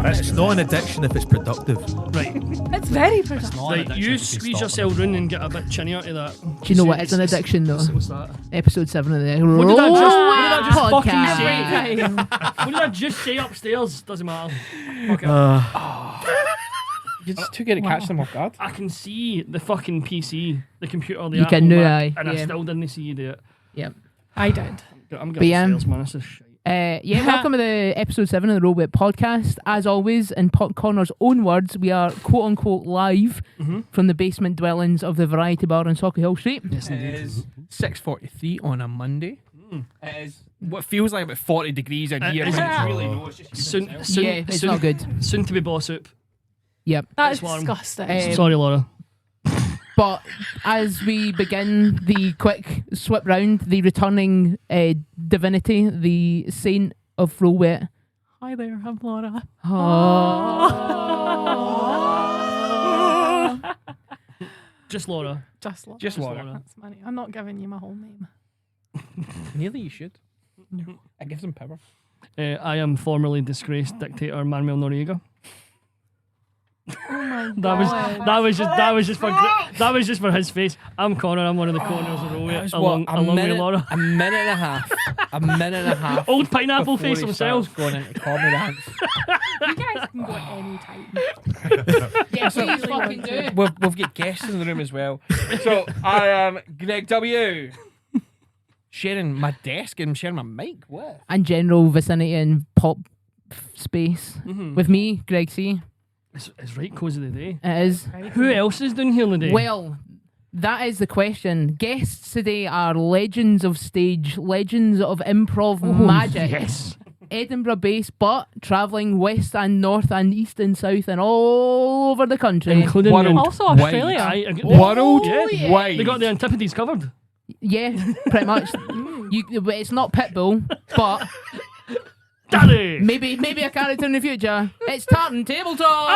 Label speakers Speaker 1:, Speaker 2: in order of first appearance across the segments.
Speaker 1: It's not an addiction if it's productive.
Speaker 2: Right.
Speaker 3: It's very productive.
Speaker 2: Right, you squeeze yourself round and get a bit chinnier to that.
Speaker 4: Do you know what is an addiction though?
Speaker 2: What's that?
Speaker 4: Episode 7 of the
Speaker 2: What did I just fucking
Speaker 4: podcast.
Speaker 2: say? What did I just say upstairs? Doesn't matter. Okay.
Speaker 5: You're just too good at catching them off guard.
Speaker 2: I can see the fucking PC, the computer, the
Speaker 4: You
Speaker 2: Apple
Speaker 4: can do
Speaker 2: Mac,
Speaker 4: that,
Speaker 2: and I
Speaker 4: yeah.
Speaker 2: still didn't see you do it.
Speaker 4: Yep.
Speaker 3: I did.
Speaker 2: I'm
Speaker 4: But
Speaker 2: getting
Speaker 4: yeah.
Speaker 2: sales, man. This is shit.
Speaker 4: Welcome to the episode 7 of the Robot Podcast. As always, in Pot Connor's own words, we are quote unquote live from the basement dwellings of the Variety Bar on Socky Hill Street.
Speaker 2: Yes,
Speaker 5: It
Speaker 2: indeed.
Speaker 5: is 6:43 on a Monday. It is what feels like about 40 degrees out here.
Speaker 2: is
Speaker 5: but
Speaker 2: it?
Speaker 5: it's really no, it's just
Speaker 2: Soon,
Speaker 4: Yeah, it's not good.
Speaker 2: Soon to be boss soup.
Speaker 4: Yep.
Speaker 3: That is
Speaker 2: That's warm.
Speaker 3: disgusting.
Speaker 2: Sorry, Laura.
Speaker 4: But as we begin the quick swip round, the returning divinity, the saint of Rowet.
Speaker 3: Hi there, I'm Laura.
Speaker 2: Just Laura.
Speaker 3: Just Laura.
Speaker 5: Just Laura.
Speaker 3: That's money. I'm not giving you my whole name.
Speaker 5: Nearly you should. It gives them power.
Speaker 2: I am formerly disgraced dictator Manuel Noriega.
Speaker 3: Oh my god.
Speaker 2: That was just for his face. I'm Connor. I'm one of the corners of Rowet, along with Laura.
Speaker 5: A minute and a half. A minute and a half.
Speaker 2: Old pineapple
Speaker 5: before
Speaker 2: face
Speaker 5: he
Speaker 2: himself.
Speaker 5: starts going into comedy dance.
Speaker 3: You guys can go any time.
Speaker 4: Yeah, please fucking do.
Speaker 5: We've got guests in the room as well. So I am Greg W. Sharing my desk and sharing my mic. What?
Speaker 4: And general vicinity and pop space. With me, Greg C.
Speaker 2: It's right cause of the day.
Speaker 4: It is.
Speaker 2: Who else is down here today?
Speaker 4: Well, that is the question. Guests today are legends of stage, legends of improv magic.
Speaker 2: Yes.
Speaker 4: Edinburgh based, but travelling west and north and east and south and all over the country.
Speaker 2: Including
Speaker 5: World
Speaker 3: Also
Speaker 5: wide.
Speaker 3: Australia.
Speaker 5: World
Speaker 4: yeah.
Speaker 5: wide.
Speaker 2: They got the antipodes covered.
Speaker 4: Yeah, pretty much. It's not Pitbull, but
Speaker 2: Daddy!
Speaker 4: maybe a character in the future. It's Tartan Tabletop.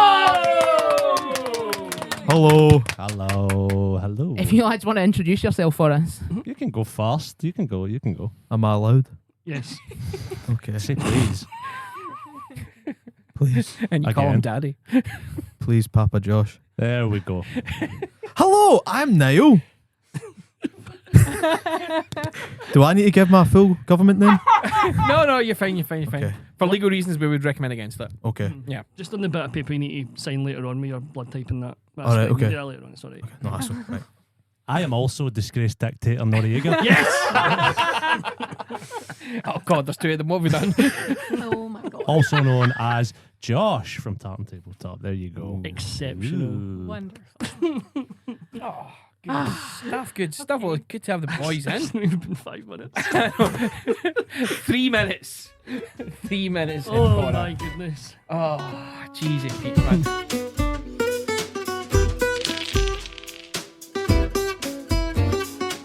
Speaker 2: Oh!
Speaker 1: Hello.
Speaker 6: Hello.
Speaker 4: If you lads want to introduce yourself for us.
Speaker 6: You can go first. You can go.
Speaker 1: Am I allowed?
Speaker 2: Yes.
Speaker 1: Okay.
Speaker 6: Say please.
Speaker 1: Please.
Speaker 5: And you call him
Speaker 6: Again.
Speaker 5: Daddy.
Speaker 1: Please, Papa Josh.
Speaker 6: There we go.
Speaker 1: Hello, I'm Niall. Do I need to give my full government name?
Speaker 5: No, you're fine.
Speaker 1: Okay.
Speaker 5: For legal reasons, we would recommend against it.
Speaker 1: Okay.
Speaker 5: Yeah.
Speaker 2: Just on the bit of paper you need to sign later on with your blood type and that. That's
Speaker 1: Alright,
Speaker 2: fine.
Speaker 1: okay.
Speaker 2: Yeah, later on. It's alright.
Speaker 1: No, that's all right.
Speaker 6: I am also disgraced dictator Noriega.
Speaker 2: Yes!
Speaker 5: Oh God, there's two of them. What have we done?
Speaker 3: Oh my god.
Speaker 6: Also known as Josh from Tartan Tabletop. There you go.
Speaker 2: Exceptional.
Speaker 6: Ooh.
Speaker 3: Wonderful.
Speaker 5: Oh, good stuff. Good stuff. Well, good to have the boys in.
Speaker 2: It's only been 5 minutes.
Speaker 5: 3 minutes. 3 minutes. in
Speaker 2: Oh
Speaker 5: Connor.
Speaker 2: my goodness.
Speaker 5: Oh, Jesus, Pete, man.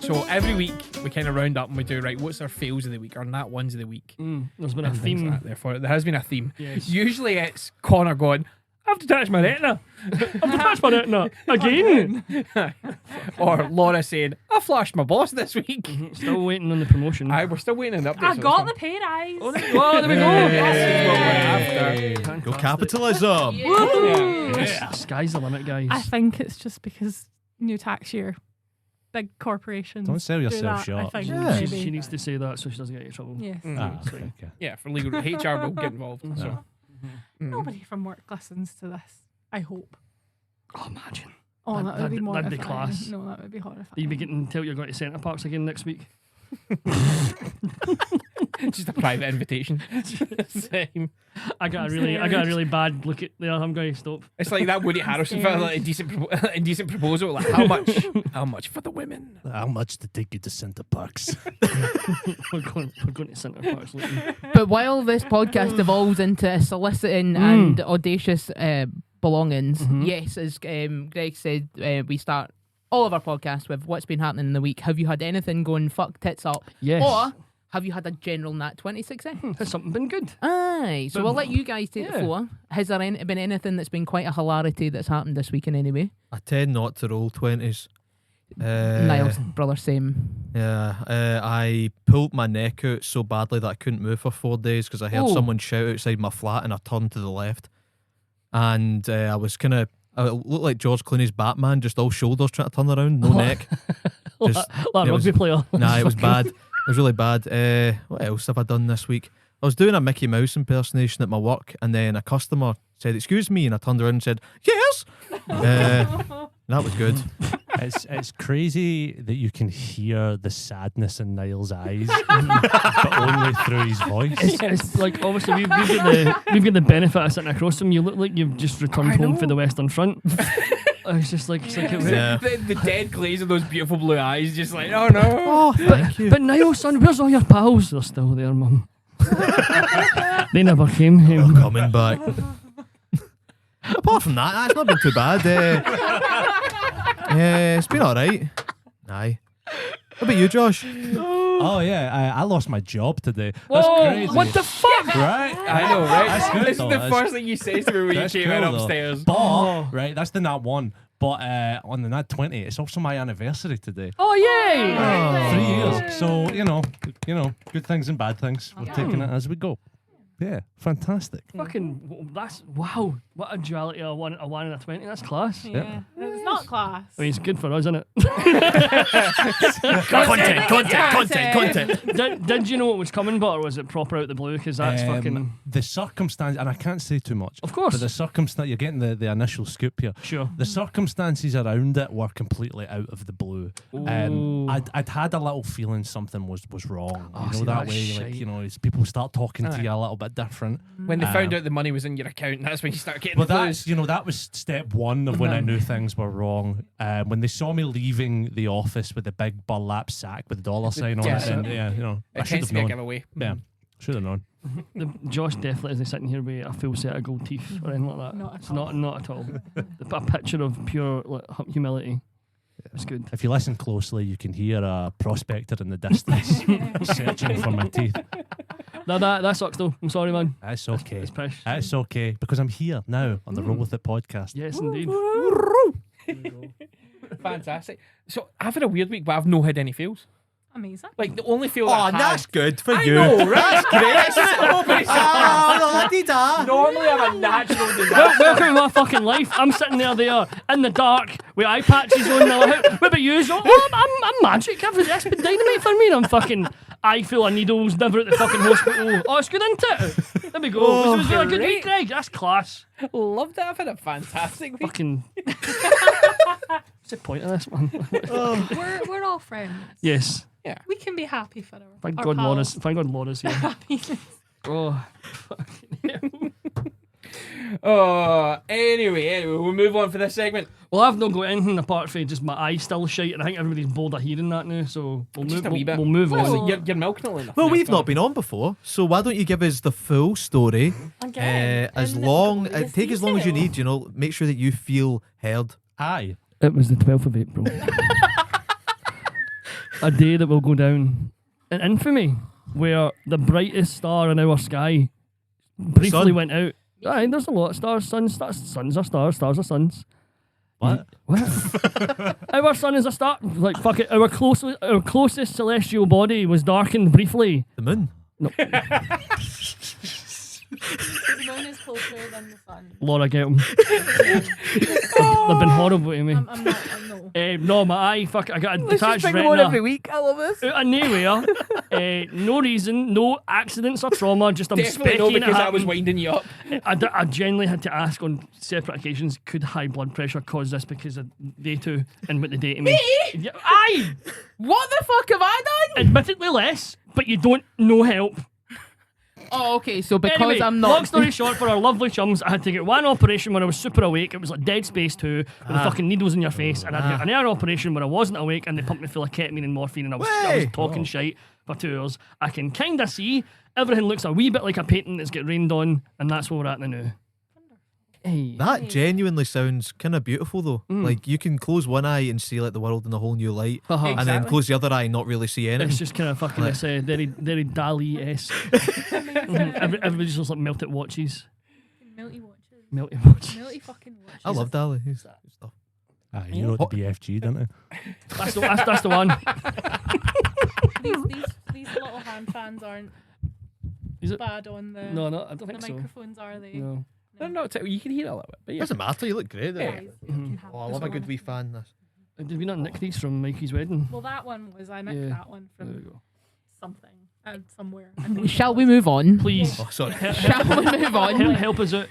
Speaker 5: So every week we kind of round up and we do, right, what's our fails of the week, our nat ones of the week.
Speaker 2: There's been a
Speaker 5: And things
Speaker 2: theme.
Speaker 5: like that. Therefore, there has been a theme.
Speaker 2: Yes.
Speaker 5: Usually it's Connor going, I have to touch my retina. I have to touch my retina again. Or Laura saying, I flashed my boss this week.
Speaker 2: Still waiting on the promotion.
Speaker 5: We're still waiting on the updates.
Speaker 3: I
Speaker 5: on this
Speaker 3: got
Speaker 5: one.
Speaker 3: the pay rise.
Speaker 2: Oh, there we go.
Speaker 5: This is what we're after.
Speaker 1: Go capitalism.
Speaker 5: Yeah.
Speaker 2: Sky's the limit, guys.
Speaker 3: I think it's just because new tax year, big corporations.
Speaker 6: Don't sell
Speaker 3: do
Speaker 6: yourself
Speaker 3: that,
Speaker 6: short.
Speaker 3: I think,
Speaker 1: Yeah.
Speaker 3: maybe.
Speaker 2: She needs to say that so she doesn't get in trouble.
Speaker 3: Yes.
Speaker 6: Ah,
Speaker 2: So,
Speaker 6: okay.
Speaker 5: Yeah, for legal HR will get involved. So.
Speaker 3: Nobody from work listens to this. I hope.
Speaker 2: Oh, imagine.
Speaker 3: Oh,
Speaker 2: That'd-
Speaker 3: that would be
Speaker 2: that'd-
Speaker 3: mortifying.
Speaker 2: that'd be class.
Speaker 3: No, that would be horrifying.
Speaker 2: You'll be getting told you're going to Centre Parks again next week.
Speaker 5: Just a private invitation. Same.
Speaker 2: I got a really bad look at there. I'm going to stop.
Speaker 5: It's like that Woody Harrelson film, like indecent proposal. Like how much for the women?
Speaker 6: How much to take you to Centre Parks?
Speaker 2: We're going to Centre Parks later.
Speaker 4: But while this podcast evolves into soliciting and audacious belongings, yes, as Greg said, we start all of our podcasts with what's been happening in the week. Have you had anything going fuck tits up?
Speaker 2: Yes.
Speaker 4: Or have you had a general nat 20 success?
Speaker 2: Has something been good?
Speaker 4: Aye. So
Speaker 2: But-
Speaker 4: we'll let you guys take the
Speaker 2: yeah.
Speaker 4: floor. Has there been anything that's been quite a hilarity that's happened this week in any way?
Speaker 1: I tend not to roll 20s.
Speaker 4: Niall's brother, same.
Speaker 1: Yeah, I pulled my neck out so badly that I couldn't move for 4 days because I heard someone shout outside my flat and I turned to the left. And I was I looked like George Clooney's Batman, just all shoulders trying to turn around, no neck. Just,
Speaker 2: like a rugby player.
Speaker 1: Nah, it was bad. It was really bad. What else have I done this week? I was doing a Mickey Mouse impersonation at my work, and then a customer said, "Excuse me," and I turned around and said, "Yes." That was good.
Speaker 6: It's crazy that you can hear the sadness in Niall's eyes, but only through his voice.
Speaker 2: It's like, obviously, we've got the benefit of sitting across from you. Look like you've just returned home for the Western Front. It's just like,
Speaker 1: Yeah.
Speaker 5: The dead glaze of those beautiful blue eyes, just like, oh no.
Speaker 1: Oh, thank you.
Speaker 2: But Niall, son, where's all your pals? They're still there, Mum. They never came home.
Speaker 1: Coming back. Apart from that, it's not been too bad. It's been alright. Aye. What about you, Josh?
Speaker 6: Oh yeah, I lost my job today.
Speaker 2: Whoa,
Speaker 6: That's crazy.
Speaker 2: what the fuck?
Speaker 6: Right?
Speaker 5: I know, right?
Speaker 6: That's good,
Speaker 5: This is
Speaker 6: though.
Speaker 5: the
Speaker 6: That's-
Speaker 5: first thing you say to me when you
Speaker 6: That's
Speaker 5: came in
Speaker 6: cool, though.
Speaker 5: upstairs.
Speaker 6: But right, that's the nat 1. But on the nat 20, it's also my anniversary today.
Speaker 2: Oh, yay!
Speaker 6: 3 years. So you know, good things and bad things. We're taking it as we go. Yeah, fantastic.
Speaker 2: Fucking, that's, wow. What a duality, a 1 and a 20. That's class.
Speaker 3: Yeah. It's not class.
Speaker 2: I mean, it's good for us, isn't it?
Speaker 1: Content.
Speaker 2: Did you know it was coming, but or was it proper out the blue? Because that's fucking...
Speaker 6: The circumstance, and I can't say too much.
Speaker 2: Of course.
Speaker 6: But the circumstance, you're getting the initial scoop here.
Speaker 2: Sure.
Speaker 6: The circumstances around it were completely out of the blue.
Speaker 2: Ooh.
Speaker 6: I'd had a little feeling something was wrong.
Speaker 2: Oh,
Speaker 6: You
Speaker 2: see,
Speaker 6: know, that
Speaker 2: that's
Speaker 6: way,
Speaker 2: shite.
Speaker 6: like, you know, as people start talking to you a little bit different.
Speaker 5: When they found out the money was in your account, that's when you start getting
Speaker 6: But
Speaker 5: the
Speaker 6: that's,
Speaker 5: clues.
Speaker 6: you know, that was step 1 of when I knew things were wrong. When they saw me leaving the office with the big burlap sack with the dollar sign on it, and yeah, you know, I
Speaker 5: It
Speaker 6: should
Speaker 5: tends
Speaker 6: have
Speaker 5: to be a
Speaker 6: known.
Speaker 5: giveaway.
Speaker 6: Yeah, should have known.
Speaker 2: Josh definitely isn't sitting here with a full set of gold teeth or anything like that.
Speaker 3: Not at
Speaker 2: It's
Speaker 3: all.
Speaker 2: not at all. A picture of pure like, humility. It's good.
Speaker 6: If you listen closely, you can hear a prospector in the distance searching for my teeth.
Speaker 2: No, that sucks though. I'm sorry, man.
Speaker 6: That's okay.
Speaker 2: It's pish.
Speaker 6: That's okay, because I'm here now on the Roll With It podcast.
Speaker 2: Yes, indeed.
Speaker 5: Fantastic. So I've had a weird week, but I've not had any fails.
Speaker 3: Amazing.
Speaker 5: Like the only feel
Speaker 1: Oh,
Speaker 5: I had,
Speaker 1: that's good for
Speaker 5: I
Speaker 1: you.
Speaker 5: know, right? That's great. It's so bizarre.
Speaker 1: la-di-da.
Speaker 5: Normally I'm a natural
Speaker 2: Well,
Speaker 5: disaster.
Speaker 2: welcome to my fucking life. I'm sitting there in the dark with eye patches on. What about you? So, I'm magic. That's been dynamite for me. I'm fucking eye full of needles, never at the fucking hospital. Oh, it's good, isn't it? There we go. Was it a good week, Greg? That's class.
Speaker 5: Loved it. I've had a fantastic week.
Speaker 2: Fucking. What's the point of this one?
Speaker 3: We're all friends.
Speaker 2: Yes.
Speaker 3: We can be happy for our
Speaker 2: Thank
Speaker 3: our
Speaker 2: God
Speaker 3: pals.
Speaker 2: Laura's here.
Speaker 3: Happiness.
Speaker 2: Oh, fucking hell.
Speaker 5: Oh, anyway, we'll move on for this segment.
Speaker 2: Well, I've not got anything apart from just my eye still shite, and I think everybody's bored of hearing that now. So we'll
Speaker 5: Just
Speaker 2: move.
Speaker 5: a wee bit.
Speaker 2: We'll move
Speaker 5: Well,
Speaker 2: on.
Speaker 5: you're milking it enough.
Speaker 1: Well,
Speaker 5: now,
Speaker 1: we've
Speaker 5: so-
Speaker 1: not been on before, so why don't you give us the full story?
Speaker 3: Again,
Speaker 1: As
Speaker 3: in
Speaker 1: long,
Speaker 3: glorious
Speaker 1: take as long as you
Speaker 3: detail.
Speaker 1: need. You know, make sure that you feel heard.
Speaker 6: Aye.
Speaker 2: It was the 12th of April. A day that will go down in infamy, where the brightest star in our sky briefly
Speaker 1: sun.
Speaker 2: went out. Aye, there's a lot of stars. Suns are stars. Stars are suns.
Speaker 6: What?
Speaker 2: What? Our sun is a star. Like, fuck it. Our closest celestial body was darkened briefly.
Speaker 1: The moon.
Speaker 3: The moon is closer than the sun.
Speaker 2: Laura, get them. They've been horrible to me.
Speaker 3: I'm not. I know.
Speaker 2: No, my eye. Fuck it. I got a
Speaker 4: Let's just
Speaker 2: detached
Speaker 4: bring them on
Speaker 2: retina.
Speaker 4: every week. I love this.
Speaker 2: Out of nowhere, no reason, no accidents or trauma, just I'm
Speaker 5: Definitely no,
Speaker 2: specking it
Speaker 5: because I was
Speaker 2: happened.
Speaker 5: winding you up.
Speaker 2: I genuinely had to ask on separate occasions, could high blood pressure cause this because of they two and what they did to me? Yeah, aye!
Speaker 4: What the fuck have I done?
Speaker 2: Admittedly less, but you don't know help.
Speaker 4: Oh, okay. So because
Speaker 2: Anyway,
Speaker 4: I'm not.
Speaker 2: long story short, for our lovely chums, I had to get one operation when I was super awake. It was like Dead Space 2 with the fucking needles in your face. And I had another operation when I wasn't awake and they pumped me full of ketamine and morphine and I was talking shite for 2 hours. I can kind of see everything looks a wee bit like a painting that's get rained on, and that's where we're at now. Hey.
Speaker 1: That genuinely sounds kind of beautiful, though. Like you can close one eye and see like the world in a whole new light,
Speaker 2: Uh-huh.
Speaker 1: and then
Speaker 5: Exactly.
Speaker 1: close the other eye and not really see anything.
Speaker 2: It's just kind of fucking, it's very, very Dali-esque. Everybody's just like melted watches.
Speaker 3: Melty watches.
Speaker 2: Melted watches.
Speaker 3: Melty fucking watches.
Speaker 1: I love Dali. He's good stuff.
Speaker 6: You wrote the BFG, didn't you?
Speaker 2: That's the one.
Speaker 3: These little hand fans aren't
Speaker 2: Is it?
Speaker 3: bad on the
Speaker 2: No, I don't
Speaker 3: the
Speaker 2: think so.
Speaker 3: microphones, are they?
Speaker 2: No.
Speaker 5: No, you can hear it a little bit. But yeah.
Speaker 1: Doesn't matter. You look great there.
Speaker 3: Guys,
Speaker 2: Mhm.
Speaker 3: you have
Speaker 1: Oh, I
Speaker 3: this
Speaker 1: love a good
Speaker 3: one.
Speaker 1: wee fan. This.
Speaker 2: Did we not nick these from Mikey's wedding?
Speaker 3: Well, that one was I nicked
Speaker 2: Yeah.
Speaker 3: that one
Speaker 2: There we
Speaker 3: from
Speaker 2: go.
Speaker 3: something somewhere. I think
Speaker 4: Shall
Speaker 3: it
Speaker 4: we
Speaker 3: was.
Speaker 4: move on?
Speaker 2: Please.
Speaker 1: Oh, sorry.
Speaker 4: Shall we move on?
Speaker 2: Help us out.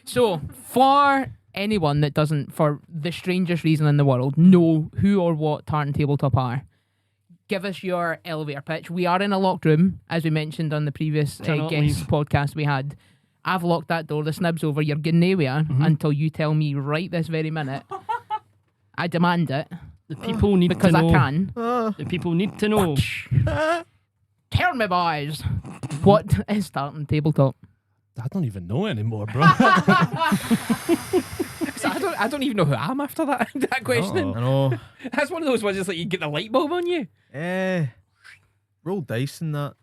Speaker 4: So, for anyone that doesn't, for the strangest reason in the world, know who or what Tartan Tabletop are, give us your elevator pitch. We are in a locked room, as we mentioned on the previous
Speaker 2: Cannot
Speaker 4: guest
Speaker 2: leave.
Speaker 4: podcast we had. I've locked that door. The snib's over. You're going nowhere until you tell me right this very minute. I demand it
Speaker 2: The people need
Speaker 4: because
Speaker 2: to
Speaker 4: I
Speaker 2: know.
Speaker 4: can.
Speaker 2: The people need to know.
Speaker 4: Tell me, boys, what is Tartan Tabletop?
Speaker 6: I don't even know anymore, bro.
Speaker 5: So I don't even know who I am after that question.
Speaker 1: I know.
Speaker 5: That's one of those ones that's like you get the light bulb on you.
Speaker 1: Roll dice in that.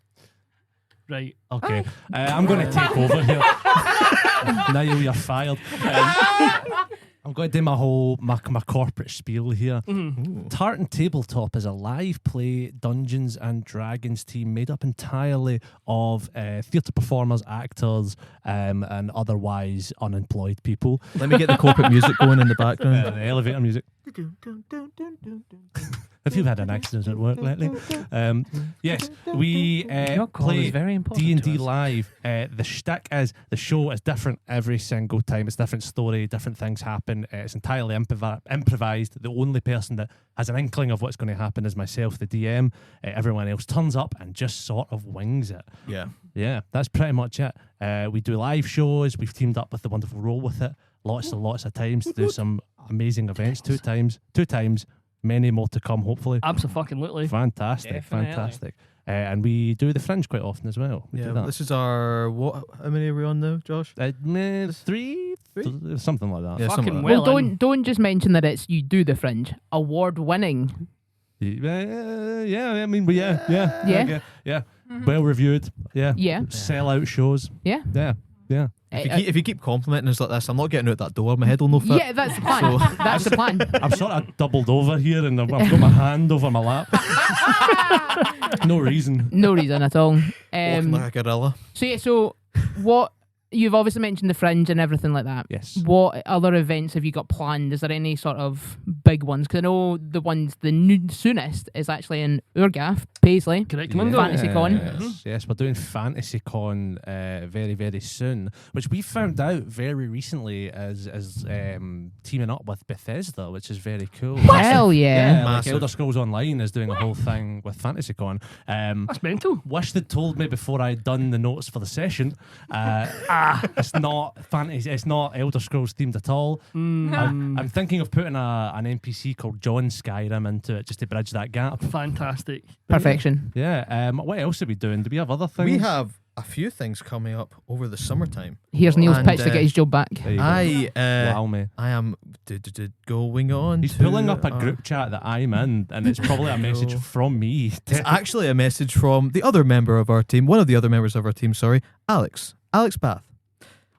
Speaker 2: Right.
Speaker 6: Okay, I'm going to take over here. Niall, you're fired. I'm going to do my corporate spiel here. Tartan Tabletop is a live play Dungeons and Dragons team made up entirely of theatre performers, actors, and otherwise unemployed people.
Speaker 1: Let me get the corporate music going in the background.
Speaker 6: The elevator music. If you've had an accident at work lately, yes, we
Speaker 5: Your call
Speaker 6: play
Speaker 5: is very important
Speaker 6: D&D
Speaker 5: to us.
Speaker 6: live. The shtick is the show is different every single time. It's a different story, different things happen. It's entirely improvised. The only person that has an inkling of what's going to happen is myself, the DM. Everyone else turns up and just sort of wings it.
Speaker 1: Yeah.
Speaker 6: Yeah, that's pretty much it. We do live shows. We've teamed up with the wonderful Roll With It lots of times to do some amazing events. Two times. Many more to come, hopefully.
Speaker 2: Absolutely.
Speaker 6: Fantastic,
Speaker 5: Definitely.
Speaker 6: fantastic. And we do the Fringe quite often as well. We do
Speaker 1: Yeah.
Speaker 6: that.
Speaker 1: This is our what? How many are we on now, Josh?
Speaker 6: Three? Something like that.
Speaker 1: Yeah, something
Speaker 2: Fucking
Speaker 1: like that.
Speaker 2: well.
Speaker 4: Well, don't just mention that it's you do the Fringe. Award-winning.
Speaker 6: Yeah, I mean, yeah.
Speaker 4: Yeah.
Speaker 6: Yeah. Well reviewed. Yeah.
Speaker 4: Yeah.
Speaker 6: Sellout shows.
Speaker 4: Yeah.
Speaker 6: Yeah.
Speaker 1: If you keep complimenting us like this, I'm not getting out that door. My head will no fit.
Speaker 4: Yeah, that's the plan.
Speaker 1: So-
Speaker 4: That's the plan.
Speaker 6: I'm sort of doubled over here and I've got my hand over my lap. No reason.
Speaker 4: No reason at all.
Speaker 1: Walking like a gorilla.
Speaker 4: So what you've obviously mentioned the Fringe and everything like that.
Speaker 6: Yes.
Speaker 4: What other events have you got planned? Is there any sort of big ones? Because I know the soonest is actually in Urgaff, Paisley.
Speaker 2: Correct.
Speaker 6: Yeah.
Speaker 2: Mundo.
Speaker 4: Fantasy Con.
Speaker 6: Yes, we're doing Fantasy Con very, very soon, which we found out very recently as teaming up with Bethesda, which is very cool.
Speaker 4: Hell yeah.
Speaker 6: Like
Speaker 1: Massive.
Speaker 6: Elder Scrolls Online is doing a whole thing with Fantasy Con.
Speaker 2: That's mental.
Speaker 6: Wish they'd told me before I'd done the notes for the session. It's not fantasy. It's not Elder Scrolls themed at all. I'm thinking of putting an NPC called John Skyrim into it just to bridge that gap.
Speaker 2: Fantastic.
Speaker 4: Perfection.
Speaker 6: Yeah. What else are we doing? Do we have other things?
Speaker 1: We have a few things coming up over the summertime.
Speaker 4: Here's Neil's
Speaker 1: And,
Speaker 4: pitch to get his job back.
Speaker 6: There you go. Wow, me.
Speaker 1: I am going on.
Speaker 6: He's
Speaker 1: to,
Speaker 6: pulling up a group chat that I'm in, and it's probably a message from me.
Speaker 1: It's actually a message from the other member of our team, one of the other members of our team. Sorry, Alex Bath.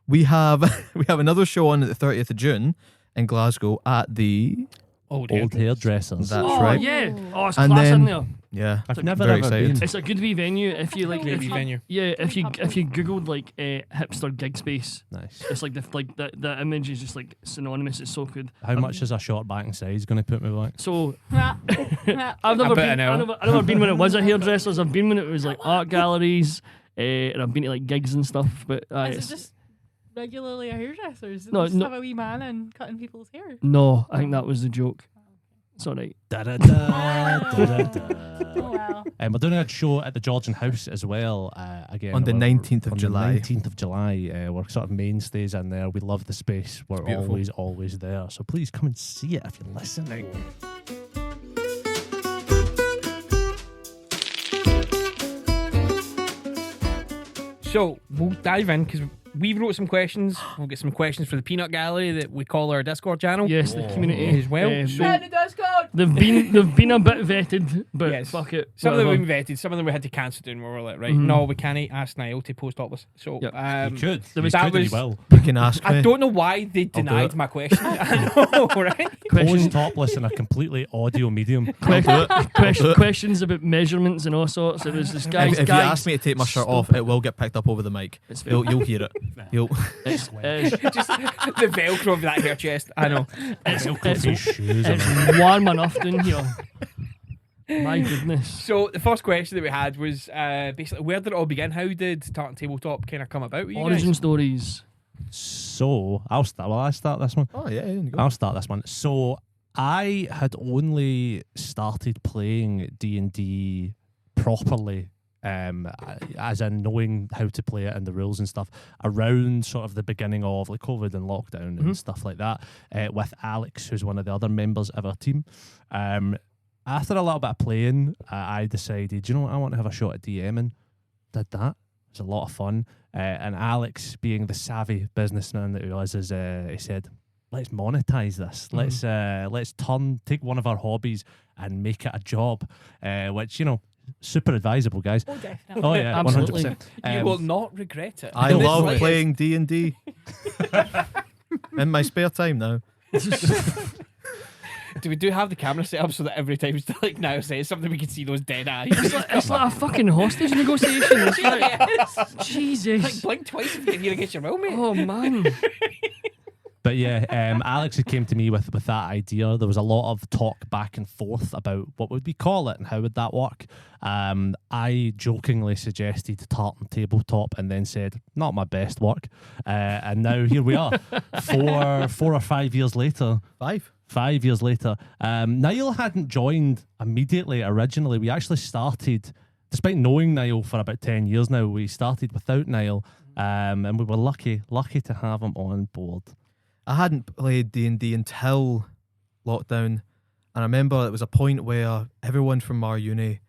Speaker 1: We have another show on the 30th of June in Glasgow at the
Speaker 5: Old
Speaker 6: hairdressers.
Speaker 1: That's
Speaker 2: Oh
Speaker 1: right.
Speaker 2: yeah. Oh, it's
Speaker 1: And
Speaker 2: class
Speaker 1: then-
Speaker 2: in there.
Speaker 1: Yeah,
Speaker 6: I've never
Speaker 1: very
Speaker 6: ever
Speaker 1: excited.
Speaker 6: been.
Speaker 2: It's a good wee venue if you like.
Speaker 5: Great
Speaker 2: If you,
Speaker 5: venue.
Speaker 2: yeah, if you googled like hipster gig space,
Speaker 6: Nice.
Speaker 2: it's like the image is just like synonymous. It's so good.
Speaker 6: How much is a short back and size going to put me back?
Speaker 2: So
Speaker 3: Yeah.
Speaker 2: I've never
Speaker 5: bet
Speaker 2: been.
Speaker 5: an hour.
Speaker 2: I've never been when it was a hairdressers. I've been when it was like art galleries, and I've been to like gigs and stuff. But
Speaker 3: Is
Speaker 2: it's
Speaker 3: it just regularly a hairdresser? Is it
Speaker 2: No,
Speaker 3: just
Speaker 2: no.
Speaker 3: have a wee man and cutting people's hair?
Speaker 2: no, I think that was the joke. It's alright.
Speaker 3: Oh wow.
Speaker 6: We're doing a show at the Georgian House as well. Again
Speaker 1: On the
Speaker 6: we're-
Speaker 1: 19th of
Speaker 6: on
Speaker 1: July.
Speaker 6: The 19th of July. We're sort of mainstays in there. We love the space. We're
Speaker 1: beautiful.
Speaker 6: always there. So please come and see it if you're listening.
Speaker 5: So we'll dive in because we've wrote some questions. We'll get some questions for the Peanut Gallery that we call our Discord channel
Speaker 2: Yes, the community
Speaker 5: as well.
Speaker 2: main-
Speaker 5: So
Speaker 2: They've been a bit vetted, but
Speaker 5: Yes.
Speaker 2: fuck it.
Speaker 5: Some of them
Speaker 2: whatever.
Speaker 5: were vetted, some of them we had to cancel down. We were like, right, no, we can't ask Niall to post topless. So,
Speaker 2: Yep.
Speaker 6: You could.
Speaker 2: There
Speaker 6: You
Speaker 2: was-
Speaker 6: could
Speaker 5: that
Speaker 6: and you
Speaker 5: was-
Speaker 6: will.
Speaker 1: You can ask me.
Speaker 5: I don't know why they
Speaker 1: do
Speaker 5: denied
Speaker 1: it.
Speaker 5: my question. I know, right?
Speaker 2: Question-
Speaker 6: Pose topless in a completely audio medium.
Speaker 2: questions about measurements and all sorts. It was this guy.
Speaker 1: If you ask me to take my shirt off, it will get picked up over the mic.
Speaker 2: It's
Speaker 1: You'll hear it. You'll.
Speaker 2: It's
Speaker 5: Just the Velcro of that hair chest. I know.
Speaker 6: Velcro for his shoes. and all.
Speaker 2: it's warm enough down here. My goodness.
Speaker 5: So the first question that we had was basically, where did it all begin? How did Tartan Tabletop kind of come about with you
Speaker 2: Origin
Speaker 5: guys?
Speaker 2: stories.
Speaker 6: So I'll start. Will I start this one?
Speaker 1: Oh yeah, you go.
Speaker 6: I'll start this one. So I had only started playing D&D properly, as in knowing how to play it and the rules and stuff, around sort of the beginning of like COVID and lockdown and stuff like that, with Alex, who's one of the other members of our team. After a little bit of playing, I decided, you know what, I want to have a shot at DMing. Did that. It was a lot of fun. And Alex, being the savvy businessman that he was, he said, let's monetize this. Let's take one of our hobbies and make it a job, which, you know, super advisable, guys.
Speaker 4: Oh, definitely.
Speaker 6: Oh yeah,
Speaker 2: Absolutely.
Speaker 6: 100%.
Speaker 5: You will not regret it.
Speaker 1: I
Speaker 5: In the
Speaker 1: love
Speaker 5: slightest.
Speaker 1: playing D&D in my spare time now.
Speaker 5: Do we have the camera set up so that every time like now says something we can see those dead eyes?
Speaker 2: It's like a fucking hostage negotiation. It's like, Jesus.
Speaker 5: Like blink twice if you're against your will, mate.
Speaker 2: Oh man.
Speaker 6: But yeah, Alex had came to me with that idea. There was a lot of talk back and forth about what would we call it and how would that work. I jokingly suggested Tartan Tabletop and then said, not my best work. And now here we are, 4 or 5 years later. 5 years later. Niall hadn't joined immediately originally. We actually started, despite knowing Niall for about 10 years now, we started without Niall. And we were lucky to have him on board.
Speaker 1: I hadn't played D&D until lockdown, and I remember it was a point where everyone from our uni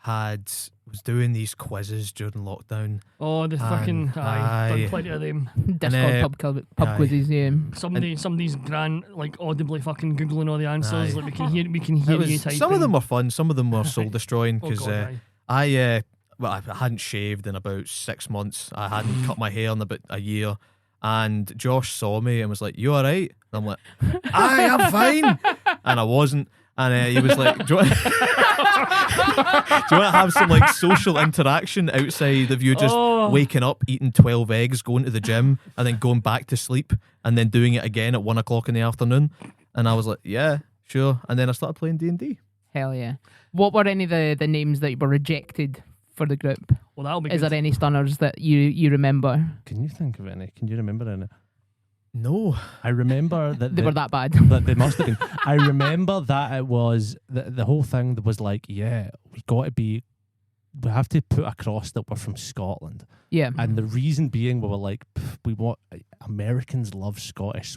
Speaker 1: was doing these quizzes during lockdown.
Speaker 2: Oh, the fucking done plenty of them.
Speaker 4: Discord pub
Speaker 1: aye.
Speaker 4: quizzes, yeah.
Speaker 2: Somebody's grand like audibly fucking googling all the answers.
Speaker 1: Aye.
Speaker 2: Like we can hear you typing.
Speaker 1: Some of them were fun, some of them were soul destroying
Speaker 2: Oh,
Speaker 1: because
Speaker 2: God, aye.
Speaker 1: I hadn't shaved in about 6 months. I hadn't cut my hair in about a year. And Josh saw me and was like, "You all right?" And I'm like, "Aye, I'm fine." And I wasn't. And he was like, "Do you want to have some like social interaction outside of you just waking up, eating 12 eggs, going to the gym, and then going back to sleep, and then doing it again at 1 o'clock in the afternoon?" And I was like, "Yeah, sure." And then I started playing D&D.
Speaker 4: Hell yeah. What were any of the names that were rejected for the group?
Speaker 2: Well, that'll be
Speaker 4: Is
Speaker 2: good.
Speaker 4: there any stunners that you remember?
Speaker 6: Can you think of any? Can you remember any?
Speaker 1: No.
Speaker 6: I remember that
Speaker 4: They were that bad.
Speaker 6: that they must have been. I remember that it was the whole thing that was like, yeah, we have to put across that we're from Scotland,
Speaker 4: Yeah.
Speaker 6: and the reason being we were like, we want Americans love Scottish,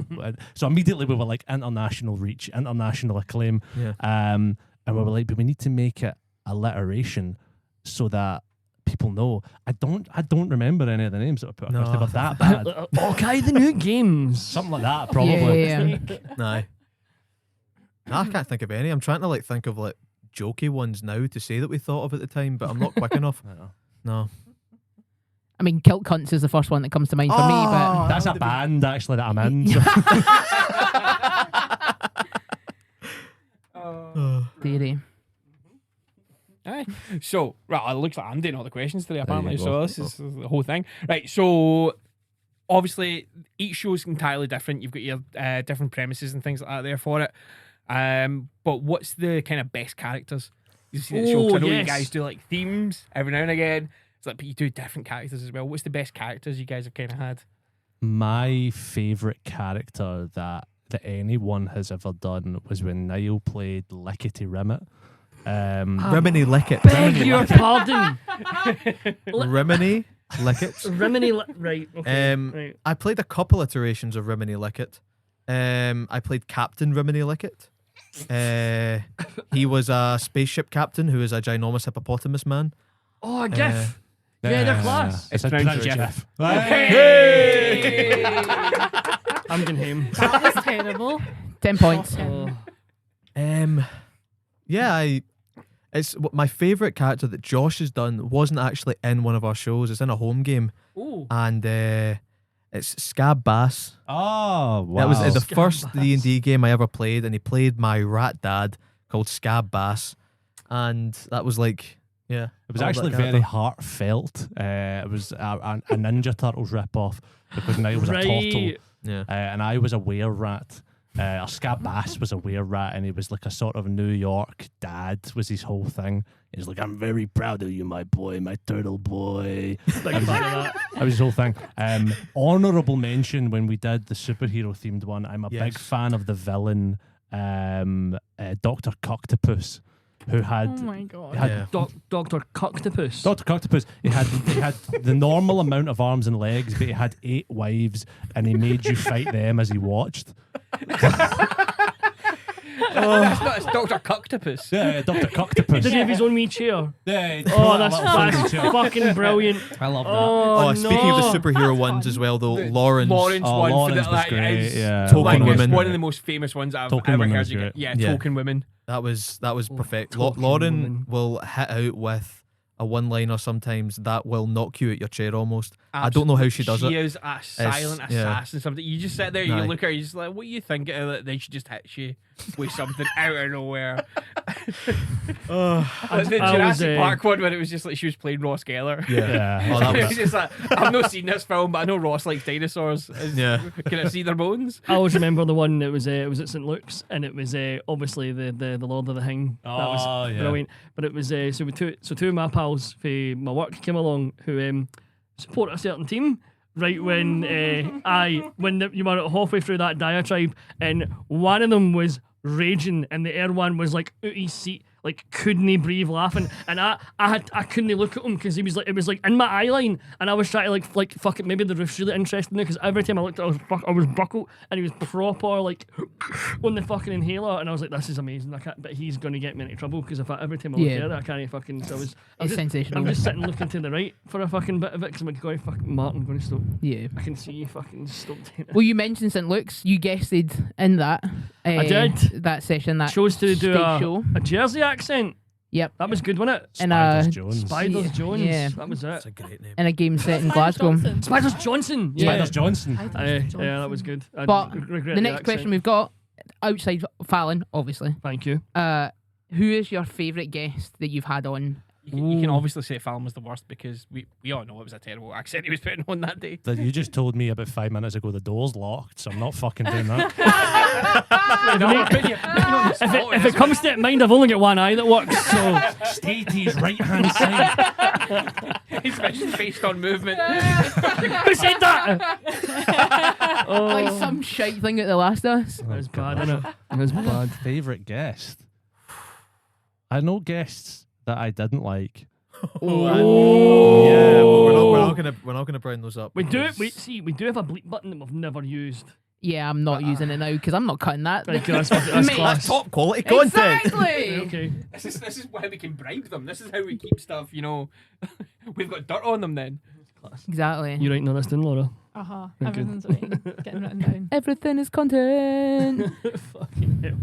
Speaker 6: so immediately we were like international reach, international acclaim,
Speaker 1: Yeah.
Speaker 6: and we were like, but we need to make it alliteration so that people know. I don't remember any of the names that were put across. They were that bad.
Speaker 2: Okay, the new games.
Speaker 6: Something like that, probably.
Speaker 4: Yeah.
Speaker 1: No, I can't think of any. I'm trying to like think of like jokey ones now to say that we thought of at the time, but I'm not quick enough. No.
Speaker 4: I mean, Kilt Cunts is the first one that comes to mind for me, but
Speaker 6: That's a band actually that I'm in. So.
Speaker 4: dearie.
Speaker 5: Aye. So, right, it looks like I'm doing all the questions today, apparently.
Speaker 6: you
Speaker 5: So,
Speaker 6: go.
Speaker 5: this is the whole thing. Right, so, obviously, each show is entirely different. You've got your different premises and things like that there for it. But what's the kind of best characters you see in the show? 'Cause I know you
Speaker 2: yes.
Speaker 5: guys do like themes every now and again. It's like, but you do different characters as well. What's the best characters you guys have kind of had?
Speaker 6: My favourite character that anyone has ever done was when Niall played Lickety Rimmet.
Speaker 1: Rimini Lickett.
Speaker 2: Beg your pardon.
Speaker 1: Rimini Lickett.
Speaker 2: Rimini, right? Okay. Right.
Speaker 1: I played a couple iterations of Rimini Lickett. I played Captain Rimini Lickett. He was a spaceship captain who is a ginormous hippopotamus man.
Speaker 2: Oh, a GIF. Yeah, they're class.
Speaker 6: It's
Speaker 5: pronounced
Speaker 6: Jeff.
Speaker 2: I'm going him.
Speaker 3: That was terrible.
Speaker 4: 10 points.
Speaker 2: Oh.
Speaker 1: It's my favourite character that Josh has done wasn't actually in one of our shows. It's in a home game.
Speaker 2: Oh.
Speaker 1: And it's Scab Bass.
Speaker 6: Oh, wow.
Speaker 1: That was the
Speaker 2: Scab
Speaker 1: first
Speaker 2: Bass.
Speaker 1: D&D game I ever played, and he played my rat dad called Scab Bass. And that was like, yeah.
Speaker 6: It was
Speaker 1: I love
Speaker 6: actually
Speaker 1: that
Speaker 6: very
Speaker 1: character.
Speaker 6: heartfelt. It was a Ninja Turtles rip-off because Niall was a turtle.
Speaker 1: Yeah.
Speaker 6: And I was a were-rat. Or Scab Bass was a were-rat, and he was like a sort of New York dad, was his whole thing. He's like, I'm very proud of you, my boy, my turtle boy.
Speaker 2: Big fan of that.
Speaker 6: That was his whole thing. Honourable mention when we did the superhero-themed one, I'm a big
Speaker 1: Yes.
Speaker 6: fan of the villain, Dr. Coctopus, who had...
Speaker 3: Oh my god.
Speaker 1: Yeah.
Speaker 2: Dr. Coctopus.
Speaker 6: Dr. Coctopus, he had the normal amount of arms and legs, but he had 8 wives, and he made you fight them as he watched.
Speaker 5: It's Dr. Coctopus.
Speaker 6: Yeah, Dr. Coctopus.
Speaker 2: Did he have his own wee chair?
Speaker 6: Yeah,
Speaker 2: Oh, that's fucking brilliant.
Speaker 6: I love that.
Speaker 2: Oh,
Speaker 1: Speaking of the
Speaker 2: no.
Speaker 1: superhero ones as well, though, Lawrence.
Speaker 5: Lawrence
Speaker 6: Oh,
Speaker 5: one
Speaker 6: Lawrence
Speaker 5: for
Speaker 6: was
Speaker 5: the,
Speaker 6: great,
Speaker 5: is,
Speaker 6: yeah.
Speaker 1: Token
Speaker 5: like, it's
Speaker 1: Women.
Speaker 5: one of the most famous ones I've
Speaker 6: Token
Speaker 5: ever
Speaker 6: Women
Speaker 5: heard.
Speaker 6: was
Speaker 5: You
Speaker 6: great.
Speaker 5: get. Yeah,
Speaker 1: Yeah.
Speaker 5: Token Women.
Speaker 1: That was perfect.
Speaker 2: Token
Speaker 1: Lauren
Speaker 2: woman.
Speaker 1: will hit out with a one-liner sometimes that will knock you at your chair almost. I don't know how she does
Speaker 5: She
Speaker 1: it.
Speaker 5: is a silent
Speaker 1: yeah.
Speaker 5: assassin. Something you just sit there, you
Speaker 1: Aye.
Speaker 5: look at her, you just like, what do you think? Then she just hits you with something out of nowhere. Like the
Speaker 2: I was,
Speaker 5: Jurassic Park one when it was just like she was playing Ross Geller.
Speaker 1: Yeah. Oh, that
Speaker 5: It
Speaker 1: was,
Speaker 5: was just like, I've not seen this film, but I know Ross likes dinosaurs.
Speaker 1: Yeah.
Speaker 5: Can I see their bones?
Speaker 2: I always remember the one that was at St Luke's, and it was obviously the Lord of the Thing. That
Speaker 6: Oh,
Speaker 2: was
Speaker 6: yeah.
Speaker 2: brilliant. But it was so two of my pals for my work came along who support a certain team. Right when you were halfway through that diatribe, and one of them was raging, and the other one was like out his seat, like couldn't he breathe laughing, and I couldn't look at him because it was like in my eye line, and I was trying to like fuck it, maybe the roof's really interesting because every time I looked at it, I was buckled, and he was proper like on the fucking inhaler, and I was like, this is amazing. I can't, but he's gonna get me into trouble because every time I look
Speaker 4: Yeah.
Speaker 2: at it, I can't fucking. So
Speaker 4: It's
Speaker 2: I'm
Speaker 4: sensational.
Speaker 2: just sitting looking to the right for a fucking bit of it because I'm like, going fucking Martin, going to stop.
Speaker 4: Yeah.
Speaker 2: I can see you fucking stop doing it.
Speaker 4: Well, you mentioned St. Luke's. You guested in that.
Speaker 2: I did.
Speaker 4: That session. That
Speaker 2: Chose to do
Speaker 4: stage show.
Speaker 2: a Jersey accent.
Speaker 4: Yep.
Speaker 2: That was good, wasn't it?
Speaker 4: And
Speaker 6: Spiders Jones.
Speaker 2: Spiders
Speaker 4: Yeah.
Speaker 2: Jones.
Speaker 4: Yeah.
Speaker 2: That was
Speaker 1: that's
Speaker 2: it.
Speaker 1: a great name.
Speaker 4: in a game set in
Speaker 3: Spiders
Speaker 4: Glasgow.
Speaker 3: Johnson.
Speaker 2: Spiders Johnson. Yeah.
Speaker 6: Spiders Johnson.
Speaker 2: Yeah, that was good. I
Speaker 4: But
Speaker 2: regret
Speaker 4: The next question
Speaker 2: accent.
Speaker 4: we've got, outside Fallon, obviously.
Speaker 2: Thank you.
Speaker 4: Who is your favourite guest that you've had on?
Speaker 5: You can obviously say Fallon was the worst because we all know it was a terrible accent he was putting on that day.
Speaker 6: That you just told me about 5 minutes ago the door's locked, so I'm not fucking doing that.
Speaker 2: If it comes to it, mind, I've only got one eye that works. So
Speaker 6: Stay to his right hand side.
Speaker 5: He's based on movement.
Speaker 2: who said that?
Speaker 4: Like some shite thing at the last of us.
Speaker 2: That was bad, innit? That was bad.
Speaker 6: Favourite guest? I know guests that I didn't like.
Speaker 1: Yeah, but we're not gonna brown those up.
Speaker 2: We do
Speaker 1: because-
Speaker 2: we do have a bleep button that we've never used.
Speaker 4: Yeah, I'm not using it now because I'm not cutting that.
Speaker 2: Right, that's class.
Speaker 1: That's top quality content.
Speaker 4: Exactly.
Speaker 2: Okay.
Speaker 5: This is why we can bribe them. This is how we keep stuff, We've got dirt on them then.
Speaker 4: Exactly.
Speaker 2: You writing all this down, Laura?
Speaker 3: Uh-huh.
Speaker 2: Very good.
Speaker 3: Everything's getting written down.
Speaker 4: Everything is content.
Speaker 2: Fucking hell.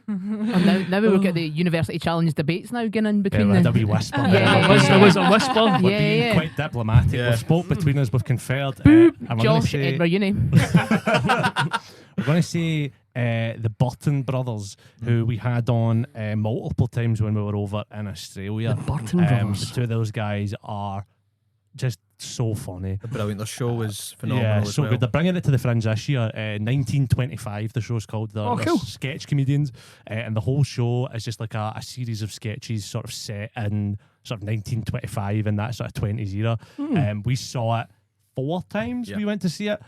Speaker 4: And now we look at the University Challenge debates now getting in between
Speaker 6: There
Speaker 4: the...
Speaker 6: a wee whisper.
Speaker 4: Yeah.
Speaker 2: There was a whisper.
Speaker 6: We're
Speaker 4: Yeah,
Speaker 6: being
Speaker 4: yeah.
Speaker 6: quite diplomatic.
Speaker 1: Yeah.
Speaker 6: We've spoke between us. We've conferred.
Speaker 4: Boop.
Speaker 6: And we're gonna
Speaker 4: Josh,
Speaker 6: say-
Speaker 4: Edinburgh Uni.
Speaker 6: We're going to say the Burton brothers, who we had on multiple times when we were over in Australia.
Speaker 2: The Burton brothers.
Speaker 6: The two of those guys are just so funny.
Speaker 1: Brilliant. Their show was phenomenal.
Speaker 6: Yeah,
Speaker 1: as
Speaker 6: so
Speaker 1: well.
Speaker 6: good. They're bringing it to the Fringe this year. 1925, the show's called. They're
Speaker 2: cool.
Speaker 6: sketch comedians, and the whole show is just like a series of sketches, sort of set in sort of 1925 and that sort of 20s era. We saw it 4 times.
Speaker 1: Yeah.
Speaker 6: We went to see it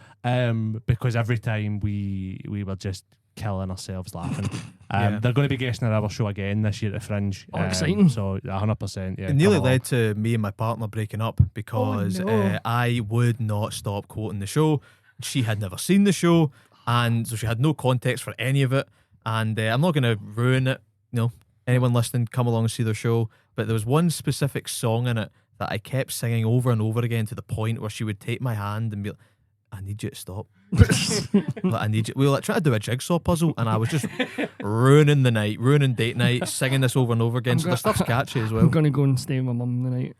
Speaker 6: because every time we were just killing ourselves laughing.
Speaker 1: Yeah.
Speaker 6: They're going to be guesting at our show again this year at the Fringe.
Speaker 2: Oh, exciting.
Speaker 6: So 100%. Yeah,
Speaker 1: It nearly
Speaker 6: come along.
Speaker 1: led to me and my partner breaking up because
Speaker 2: no.
Speaker 1: I would not stop quoting the show. She had never seen the show, and so she had no context for any of it. And I'm not going to ruin it. Anyone listening, come along and see the show. But there was one specific song in it that I kept singing over and over again to the point where she would take my hand and be I need you to stop. Like, I need you. We were like trying to do a jigsaw puzzle, and I was just ruining the night, ruining date night, singing this over and over again. So the stuff's catchy as well.
Speaker 2: I'm gonna go and stay with my mum tonight.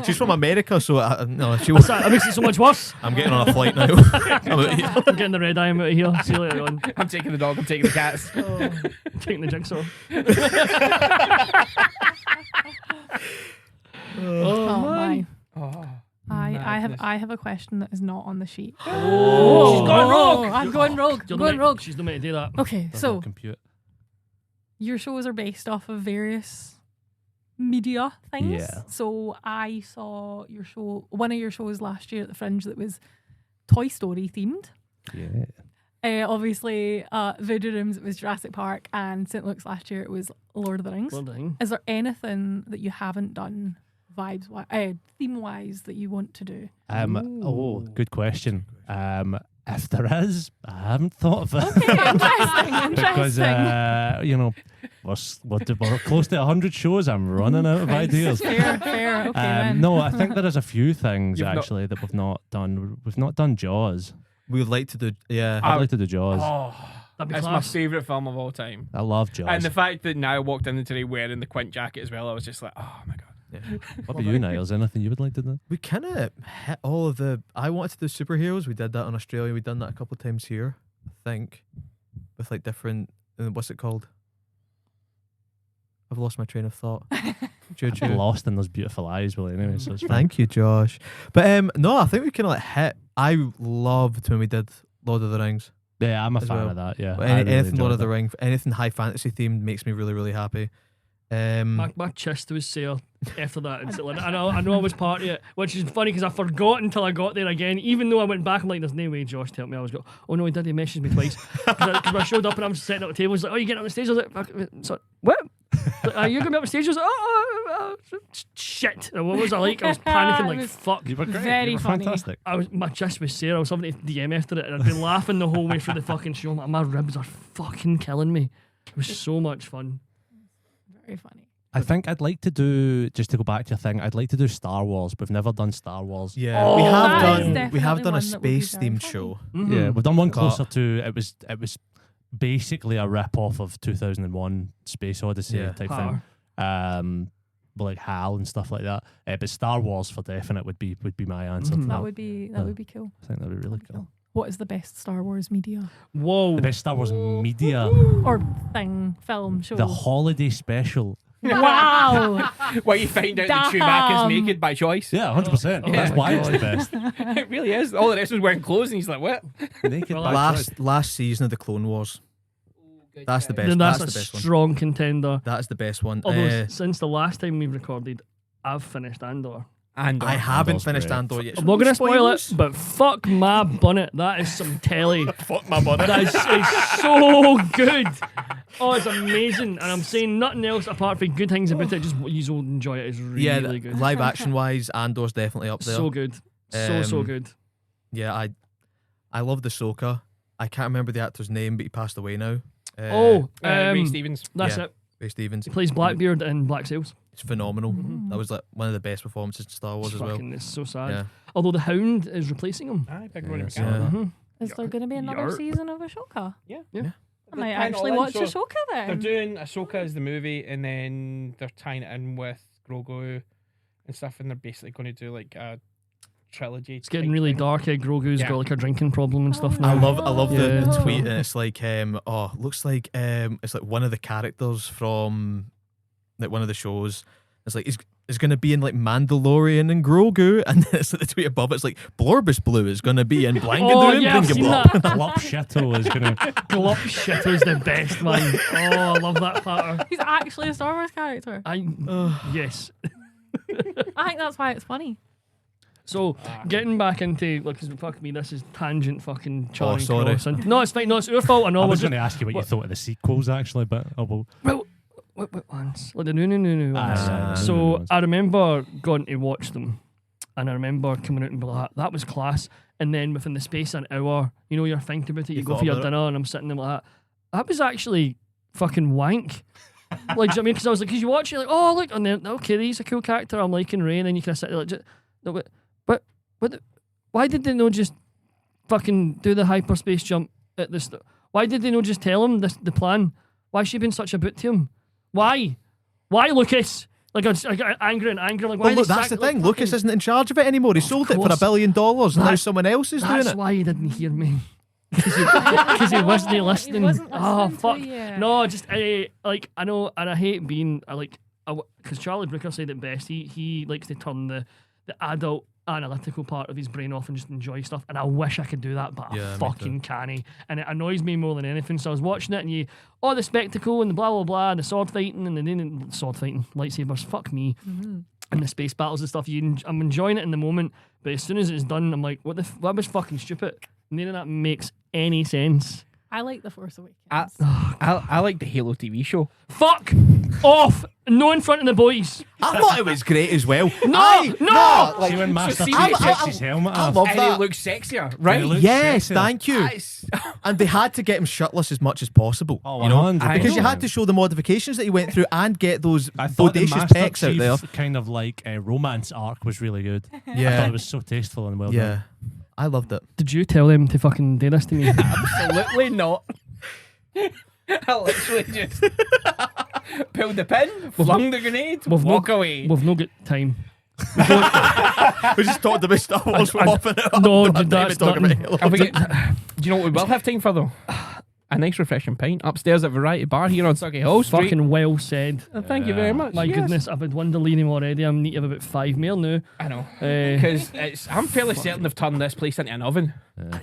Speaker 1: She's from America, so no, she was.
Speaker 2: That makes it so much worse.
Speaker 1: I'm getting on a flight now. I'm out here.
Speaker 2: I'm getting the red eye. I'm out of here. See you later on.
Speaker 5: I'm taking the dog. I'm taking the cats.
Speaker 2: I'm taking the jigsaw.
Speaker 3: Oh my.
Speaker 5: Oh,
Speaker 3: I have a question that is not on the sheet.
Speaker 2: Oh, she's gone rogue.
Speaker 3: I'm going rogue.
Speaker 2: You're
Speaker 3: I'm
Speaker 2: the
Speaker 3: going
Speaker 2: mate-
Speaker 3: rogue.
Speaker 2: She's the mate to do that.
Speaker 3: Okay, so
Speaker 6: compute.
Speaker 3: your shows are based off of various media things.
Speaker 6: Yeah.
Speaker 3: So I saw your show, one of your shows last year at the Fringe that was Toy Story themed.
Speaker 6: Yeah.
Speaker 3: Obviously, Voodoo Rooms, it was Jurassic Park, and St. Luke's last year it was Lord of the Rings.
Speaker 2: Lord of the Rings.
Speaker 3: Is there anything that you haven't done theme wise that you want to do?
Speaker 6: Good question. If there is, I haven't thought of it.
Speaker 3: Okay, interesting.
Speaker 6: Because we're close to 100 shows. I'm running out of ideas.
Speaker 3: Fair. Okay, then.
Speaker 6: No, I think there is a few things
Speaker 5: You've not-
Speaker 6: actually that we've not done. We've not done Jaws.
Speaker 1: We would like to do. Yeah.
Speaker 6: I'd like to do Jaws.
Speaker 2: That'd be
Speaker 5: it's my
Speaker 2: class.
Speaker 5: favourite film of all time.
Speaker 6: I love Jaws.
Speaker 5: And the fact that Niall walked in today wearing the Quint jacket as well, I was just like, oh my god.
Speaker 6: What about you, Niall? Is there anything you would like to do?
Speaker 1: We kind of hit all of the. I wanted to do superheroes. We did that in Australia. We've done that a couple of times here, I think, with like different. What's it called? I've lost my train of thought.
Speaker 6: I'm lost in those beautiful eyes, well, anyway. So it's fine.
Speaker 1: Thank you, Josh. But no, I think we kind of like hit. I loved when we did Lord of the Rings.
Speaker 6: Yeah, I'm a
Speaker 1: as
Speaker 6: fan
Speaker 1: well.
Speaker 6: of that. Yeah,
Speaker 1: But
Speaker 6: I really
Speaker 1: anything Lord
Speaker 6: enjoyed
Speaker 1: of the
Speaker 6: that.
Speaker 1: Rings, anything high fantasy themed makes me really, really happy.
Speaker 2: My chest was sore after that. I know I was part of it, which is funny because I forgot until I got there again. Even though I went back, I'm like, there's no way Josh told me. I was go, oh no, he did. He messaged me twice because I showed up and I'm setting up the table. He's like, oh, you getting up the stage? I was like, so, what? Like, you're gonna be up the stage? I was like, shit. And what was I like? I was panicking like fuck.
Speaker 6: You were great.
Speaker 3: Very
Speaker 6: you were
Speaker 3: funny.
Speaker 6: fantastic.
Speaker 2: My chest was sore. I was having to DM after it, and I'd been laughing the whole way through the fucking show. I'm like, my ribs are fucking killing me. It was so much fun.
Speaker 3: Very funny.
Speaker 6: I think I'd like to do, just to go back to your thing, I'd like to do Star Wars. We've never done Star Wars.
Speaker 1: Yeah,
Speaker 2: Oh,
Speaker 1: we have
Speaker 3: that is
Speaker 1: done. We have
Speaker 3: definitely
Speaker 1: done a
Speaker 3: one that would be
Speaker 1: space
Speaker 3: very
Speaker 1: themed
Speaker 3: funny.
Speaker 1: show.
Speaker 6: Yeah, we've done one
Speaker 1: But-
Speaker 6: closer to, it was basically a rip-off of 2001 Space Odyssey
Speaker 1: Yeah.
Speaker 6: type
Speaker 2: Power.
Speaker 6: thing. But like HAL and stuff like that. But Star Wars for definite would be my answer to
Speaker 2: Mhm.
Speaker 6: that.
Speaker 3: That would be cool.
Speaker 6: I think that'd be really cool.
Speaker 3: What is the best Star Wars media
Speaker 2: Whoa.
Speaker 6: The best Star Wars media,
Speaker 3: or thing, film, show?
Speaker 6: the holiday special.
Speaker 3: Wow.
Speaker 5: Where you find out that
Speaker 3: Damn.
Speaker 5: Chewbacca's naked by choice.
Speaker 6: Yeah, 100%.
Speaker 2: Oh
Speaker 6: That's
Speaker 2: my
Speaker 6: why it's the
Speaker 2: God.
Speaker 6: best.
Speaker 5: It really is. All the rest was wearing clothes, and he's like, what?
Speaker 6: Naked
Speaker 2: Well,
Speaker 6: by choice.
Speaker 1: Last season of the Clone Wars. That's the best.
Speaker 2: Then
Speaker 1: That's
Speaker 2: that's
Speaker 1: the
Speaker 2: a
Speaker 1: best one.
Speaker 2: strong contender.
Speaker 1: That's the best one.
Speaker 2: Although since the last time we've recorded, I've finished Andor.
Speaker 5: And
Speaker 1: I haven't
Speaker 6: Andor's
Speaker 1: finished
Speaker 6: great.
Speaker 1: Andor yet.
Speaker 2: I'm not going to spoil it, but fuck my bonnet. That is some telly.
Speaker 1: Fuck my body.
Speaker 2: That is it's so good. Oh, it's amazing. And I'm saying nothing else apart from good things about it. Just you'll enjoy it. It's really,
Speaker 1: Yeah,
Speaker 2: really good.
Speaker 1: live action wise, Andor's definitely up there.
Speaker 2: So good. So
Speaker 1: Um,
Speaker 2: good.
Speaker 1: Yeah, I love the Ahsoka. I can't remember the actor's name, but he passed away now.
Speaker 5: Ray Stevens.
Speaker 2: That's
Speaker 1: yeah.
Speaker 2: it.
Speaker 1: Ray Stevens.
Speaker 2: He plays Blackbeard in Black Sails.
Speaker 1: It's phenomenal. That was like one of the best performances in Star Wars as well.
Speaker 2: Fucking, it's so sad.
Speaker 1: Yeah.
Speaker 2: Although the Hound is replacing him.
Speaker 5: Aye, big
Speaker 6: Yeah,
Speaker 5: Rory
Speaker 6: so-
Speaker 5: McCallum.
Speaker 2: Mhm.
Speaker 3: Is there going to be another
Speaker 2: Yarp.
Speaker 3: season of Ashoka?
Speaker 5: Yeah.
Speaker 2: Yeah.
Speaker 3: I might
Speaker 5: They're tying it
Speaker 3: actually
Speaker 5: all in,
Speaker 3: watch
Speaker 5: so
Speaker 3: Ashoka
Speaker 5: They're
Speaker 3: then.
Speaker 5: doing Ahsoka as the movie, and then they're tying it in with Grogu and stuff, and they're basically going to do like a trilogy.
Speaker 2: It's getting really dark. Grogu's
Speaker 5: Yeah.
Speaker 2: got like a drinking problem and stuff
Speaker 3: Oh,
Speaker 2: now.
Speaker 1: I love the
Speaker 2: Yeah.
Speaker 1: tweet, and it's like looks like it's like one of the characters from like one of the shows. It's like is going to be in like Mandalorian and Grogu, and then it's like the tweet above it's like Blorbus Blue is going to be in Blank
Speaker 2: Oh,
Speaker 1: and
Speaker 2: yeah, I've seen
Speaker 1: Blob.
Speaker 2: that.
Speaker 6: Glup Shitto is gonna.
Speaker 2: Glop shit was the best, man. Oh, I love that patter.
Speaker 3: He's actually a Star Wars character.
Speaker 2: Yes.
Speaker 3: I think that's why it's funny.
Speaker 2: So, getting back into, like, 'cause fuck me, this is tangent fucking Charlie
Speaker 1: sorry.
Speaker 2: Cross. And, no, it's fine. No, it's your fault. I know.
Speaker 6: I
Speaker 2: we're
Speaker 6: was
Speaker 2: just-
Speaker 6: going to ask you what you
Speaker 2: what-
Speaker 6: thought of the sequels, actually, but I will.
Speaker 2: Well, what ones? Like the no ones.
Speaker 6: Ah,
Speaker 2: So
Speaker 6: no ones.
Speaker 2: I remember going to watch them, and I remember coming out and being like, that was class. And then within the space of an hour, you know, you're thinking about it, you go
Speaker 1: thought
Speaker 2: for your
Speaker 1: about it?
Speaker 2: dinner, and I'm sitting there like that was actually fucking wank. Like, do you know what I mean? Because I was like, because you watch it, like, oh, look, and then, okay, he's a cool character, I'm liking Ray, and then you kind of sit there like, no, Why did they not just fucking do the hyperspace jump at the start? Why did they not just tell him the plan? Why has she been such a boot to him? Why, Lucas? Like, angry. Like, why
Speaker 1: Well, look, that's the thing. Lucas isn't in charge of it anymore. He sold it for $1 billion, and now someone else is doing
Speaker 2: That's
Speaker 1: it.
Speaker 2: why he didn't hear me. Because he wasn't listening.
Speaker 3: He wasn't
Speaker 2: Oh,
Speaker 3: listening
Speaker 2: fuck.
Speaker 3: to you.
Speaker 2: No, just, like, I know, and I hate being, because Charlie Brooker said it best. He likes to turn the adult analytical part of his brain off and just enjoy stuff, and I wish I could do that, but
Speaker 1: Yeah,
Speaker 2: I
Speaker 1: me
Speaker 2: fucking can't, and it annoys me more than anything. So I was watching it, and the spectacle and the blah blah blah and the sword fighting and the sword fighting, lightsabers, fuck me, and the space battles and stuff. I'm enjoying it in the moment, but as soon as it's done, I'm like, that was fucking stupid. None of that makes any sense.
Speaker 3: I like The Force Awakens.
Speaker 5: I like the Halo TV show.
Speaker 2: Fuck off! No in front of the boys.
Speaker 1: I thought it was great as well.
Speaker 2: No!
Speaker 6: See when Master
Speaker 5: see,
Speaker 6: Chief
Speaker 5: I-
Speaker 6: takes his helmet
Speaker 1: I
Speaker 6: off.
Speaker 1: love
Speaker 5: And
Speaker 1: that.
Speaker 5: it looks sexier,
Speaker 6: It
Speaker 5: right?
Speaker 6: looks
Speaker 1: Yes,
Speaker 6: sexier.
Speaker 1: thank you.
Speaker 5: That's-
Speaker 1: And they had to get him shirtless as much as possible.
Speaker 6: Oh,
Speaker 1: you know,
Speaker 6: 100%.
Speaker 1: because you had to show the modifications that he went through and get those
Speaker 6: I thought the
Speaker 1: bodacious
Speaker 6: Master
Speaker 1: pecs out there.
Speaker 6: Chief kind of like romance arc was really good. I thought
Speaker 1: Yeah,
Speaker 6: it was so tasteful and well
Speaker 1: yeah,
Speaker 6: done.
Speaker 1: I loved it.
Speaker 2: Did you tell them to fucking do this to me?
Speaker 5: Absolutely not. I literally just pulled the pin, flung the grenade, walk away.
Speaker 2: We've no good time.
Speaker 1: We just talked about Star Wars. We're hopping it up.
Speaker 2: No,
Speaker 1: Don't
Speaker 2: that's
Speaker 1: even talk about
Speaker 2: nothing.
Speaker 1: Halo.
Speaker 5: Have we get- do you know what we will have time for though? A nice refreshing pint upstairs at Variety Bar here on Sucky Hall Street.
Speaker 2: Fucking well said.
Speaker 5: Thank you very much.
Speaker 2: My
Speaker 5: Yes.
Speaker 2: goodness, I've had one delirium already. I'm need to have about 5 more now.
Speaker 5: I know.
Speaker 2: Uh,
Speaker 5: Because I'm fairly certain they've turned this place into an oven.